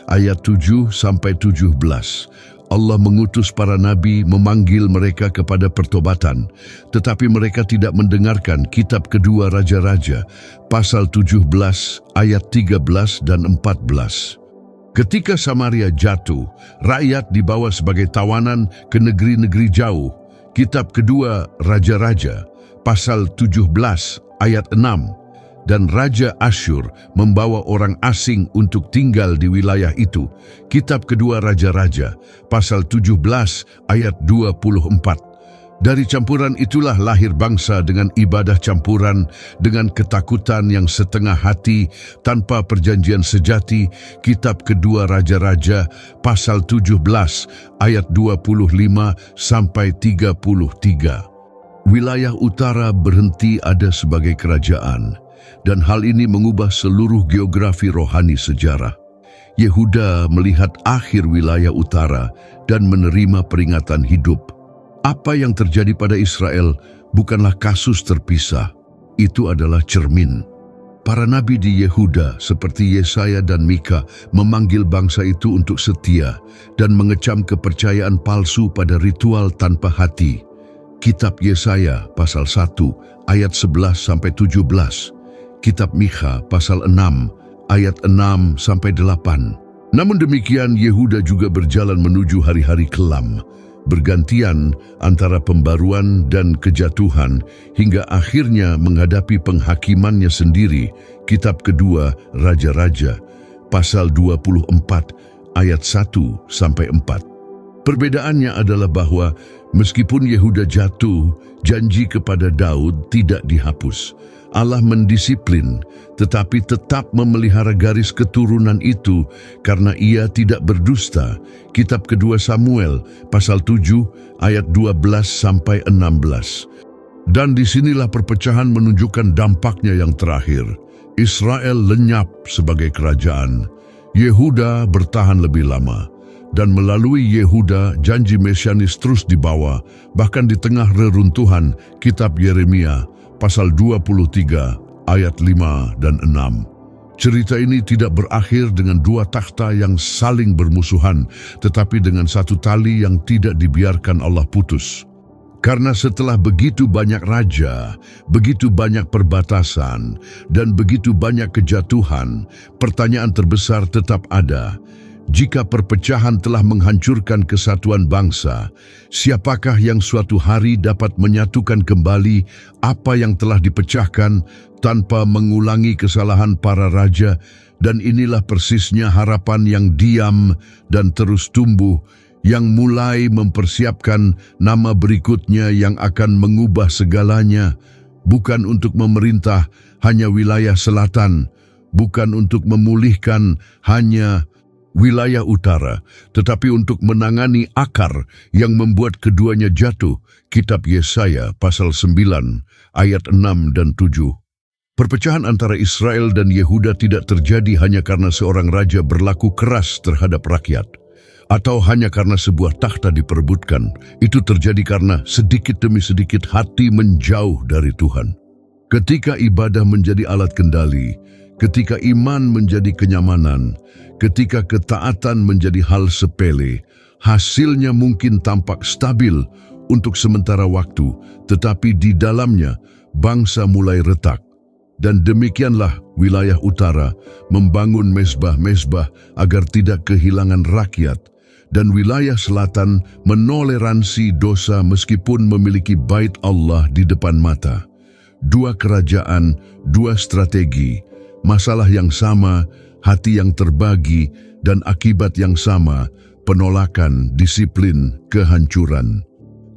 ayat 7-17. Allah mengutus para nabi memanggil mereka kepada pertobatan, tetapi mereka tidak mendengarkan. Kitab kedua Raja-Raja, pasal 17, ayat 13 dan 14. Ketika Samaria jatuh, rakyat dibawa sebagai tawanan ke negeri-negeri jauh. Kitab kedua Raja-Raja, pasal 17, ayat 6. Dan Raja Asyur membawa orang asing untuk tinggal di wilayah itu. Kitab kedua Raja-Raja, pasal 17, ayat 24. Dari campuran itulah lahir bangsa dengan ibadah campuran, dengan ketakutan yang setengah hati, tanpa perjanjian sejati. Kitab kedua Raja-Raja, pasal 17, ayat 25-33. Wilayah utara berhenti ada sebagai kerajaan, dan hal ini mengubah seluruh geografi rohani sejarah. Yehuda melihat akhir wilayah utara dan menerima peringatan hidup. Apa yang terjadi pada Israel bukanlah kasus terpisah, itu adalah cermin. Para nabi di Yehuda seperti Yesaya dan Mika memanggil bangsa itu untuk setia dan mengecam kepercayaan palsu pada ritual tanpa hati. Kitab Yesaya pasal 1 ayat 11-17. Kitab Mikha pasal 6 ayat 6-8. Namun demikian Yehuda juga berjalan menuju hari-hari kelam, bergantian antara pembaruan dan kejatuhan hingga akhirnya menghadapi penghakimannya sendiri. Kitab kedua Raja-Raja pasal 24 ayat 1-4. Perbedaannya adalah bahwa meskipun Yehuda jatuh, janji kepada Daud tidak dihapus. Allah mendisiplin, tetapi tetap memelihara garis keturunan itu karena ia tidak berdusta. Kitab kedua Samuel, pasal 7, ayat 12-16. Dan disinilah perpecahan menunjukkan dampaknya yang terakhir. Israel lenyap sebagai kerajaan. Yehuda bertahan lebih lama. Dan melalui Yehuda, janji mesianis terus dibawa, bahkan di tengah reruntuhan. Kitab Yeremia, pasal 23, ayat 5 dan 6. Cerita ini tidak berakhir dengan dua takhta yang saling bermusuhan, tetapi dengan satu tali yang tidak dibiarkan Allah putus. Karena setelah begitu banyak raja, begitu banyak perbatasan, dan begitu banyak kejatuhan, pertanyaan terbesar tetap ada. Jika perpecahan telah menghancurkan kesatuan bangsa, siapakah yang suatu hari dapat menyatukan kembali apa yang telah dipecahkan tanpa mengulangi kesalahan para raja? Dan inilah persisnya harapan yang diam dan terus tumbuh, yang mulai mempersiapkan nama berikutnya yang akan mengubah segalanya. bukan untuk memerintah hanya wilayah selatan, bukan untuk memulihkan hanya wilayah utara, tetapi untuk menangani akar yang membuat keduanya jatuh. Kitab Yesaya pasal 9 ayat 6 dan 7. Perpecahan antara Israel dan Yehuda tidak terjadi hanya karena seorang raja berlaku keras terhadap rakyat, atau hanya karena sebuah takhta diperebutkan. Itu terjadi karena sedikit demi sedikit hati menjauh dari Tuhan. Ketika ibadah menjadi alat kendali, ketika iman menjadi kenyamanan, ketika ketaatan menjadi hal sepele, hasilnya mungkin tampak stabil untuk sementara waktu, tetapi di dalamnya bangsa mulai retak. Dan demikianlah wilayah utara membangun mezbah-mezbah agar tidak kehilangan rakyat, dan wilayah selatan menoleransi dosa meskipun memiliki bait Allah di depan mata. Dua kerajaan, dua strategi, masalah yang sama, hati yang terbagi, dan akibat yang sama, penolakan, disiplin, kehancuran.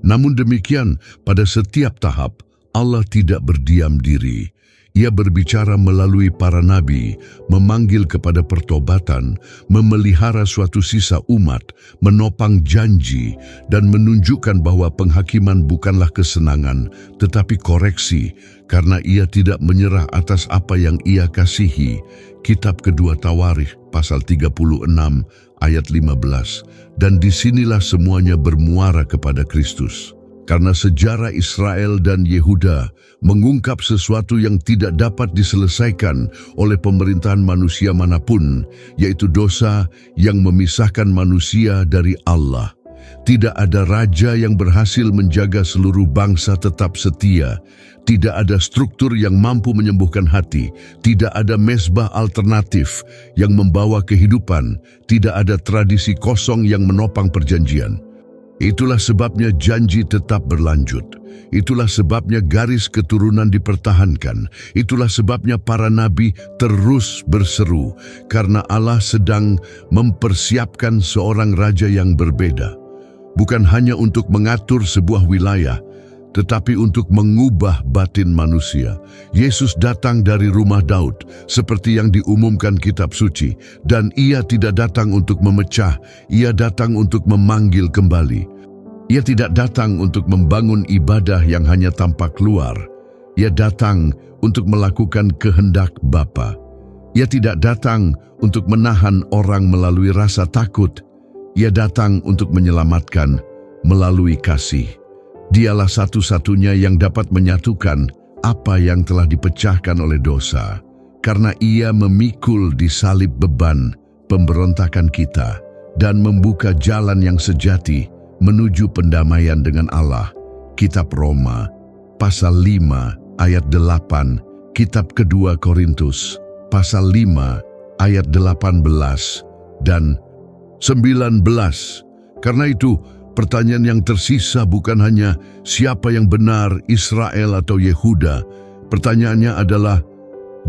Namun demikian, pada setiap tahap, Allah tidak berdiam diri. Ia berbicara melalui para nabi, memanggil kepada pertobatan, memelihara suatu sisa umat, menopang janji, dan menunjukkan bahwa penghakiman bukanlah kesenangan, tetapi koreksi, karena ia tidak menyerah atas apa yang ia kasihi. Kitab kedua Tawarikh, pasal 36, ayat 15. Dan disinilah semuanya bermuara kepada Kristus. Karena sejarah Israel dan Yehuda mengungkap sesuatu yang tidak dapat diselesaikan oleh pemerintahan manusia manapun, yaitu dosa yang memisahkan manusia dari Allah. Tidak ada raja yang berhasil menjaga seluruh bangsa tetap setia. Tidak ada struktur yang mampu menyembuhkan hati. Tidak ada mezbah alternatif yang membawa kehidupan. Tidak ada tradisi kosong yang menopang perjanjian. Itulah sebabnya janji tetap berlanjut. Itulah sebabnya garis keturunan dipertahankan. Itulah sebabnya para nabi terus berseru, karena Allah sedang mempersiapkan seorang raja yang berbeda. Bukan hanya untuk mengatur sebuah wilayah, tetapi untuk mengubah batin manusia. Yesus datang dari rumah Daud, seperti yang diumumkan kitab suci, dan ia tidak datang untuk memecah, ia datang untuk memanggil kembali. Ia tidak datang untuk membangun ibadah yang hanya tampak luar. Ia datang untuk melakukan kehendak Bapa. Ia tidak datang untuk menahan orang melalui rasa takut. Ia datang untuk menyelamatkan melalui kasih. Dialah satu-satunya yang dapat menyatukan apa yang telah dipecahkan oleh dosa, karena ia memikul di salib beban pemberontakan kita dan membuka jalan yang sejati menuju pendamaian dengan Allah. Kitab Roma, pasal 5, ayat 8, kitab kedua Korintus, pasal 5, ayat 18 dan 19. Karena itu, pertanyaan yang tersisa bukan hanya siapa yang benar, Israel atau Yehuda. Pertanyaannya adalah,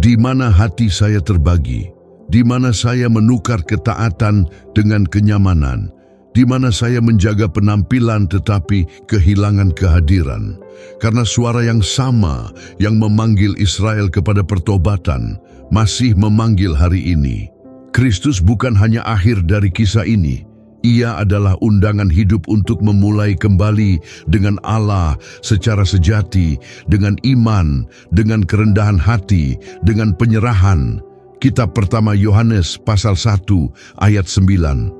di mana hati saya terbagi? Di mana saya menukar ketaatan dengan kenyamanan? Di mana saya menjaga penampilan tetapi kehilangan kehadiran? Karena suara yang sama yang memanggil Israel kepada pertobatan masih memanggil hari ini. Kristus bukan hanya akhir dari kisah ini. Ia adalah undangan hidup untuk memulai kembali dengan Allah secara sejati, dengan iman, dengan kerendahan hati, dengan penyerahan. Kitab pertama Yohanes pasal 1 ayat 9.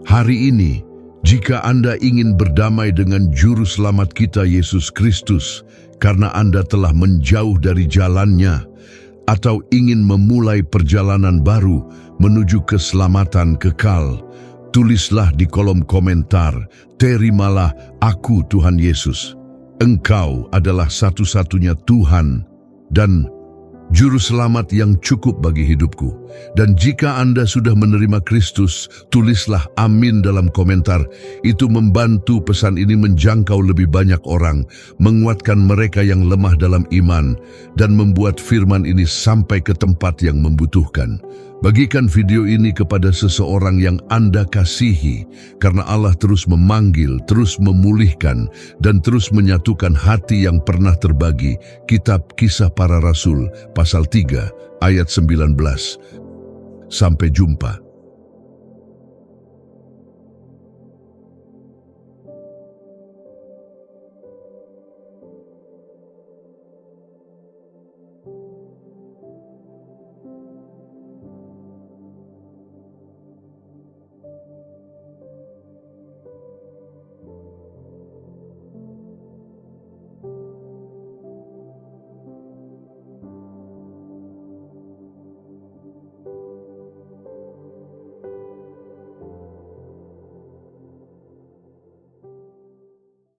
Hari ini, jika Anda ingin berdamai dengan Juru Selamat kita Yesus Kristus karena Anda telah menjauh dari jalannya, atau ingin memulai perjalanan baru menuju keselamatan kekal, tulislah di kolom komentar, "Terimalah aku Tuhan Yesus. Engkau adalah satu-satunya Tuhan dan Juru Selamat yang cukup bagi hidupku." Dan jika Anda sudah menerima Kristus, tulislah amin dalam komentar. Itu membantu pesan ini menjangkau lebih banyak orang, menguatkan mereka yang lemah dalam iman, dan membuat firman ini sampai ke tempat yang membutuhkan. Bagikan video ini kepada seseorang yang Anda kasihi, karena Allah terus memanggil, terus memulihkan, dan terus menyatukan hati yang pernah terbagi. Kitab Kisah Para Rasul, pasal 3, ayat 19. Sampai jumpa.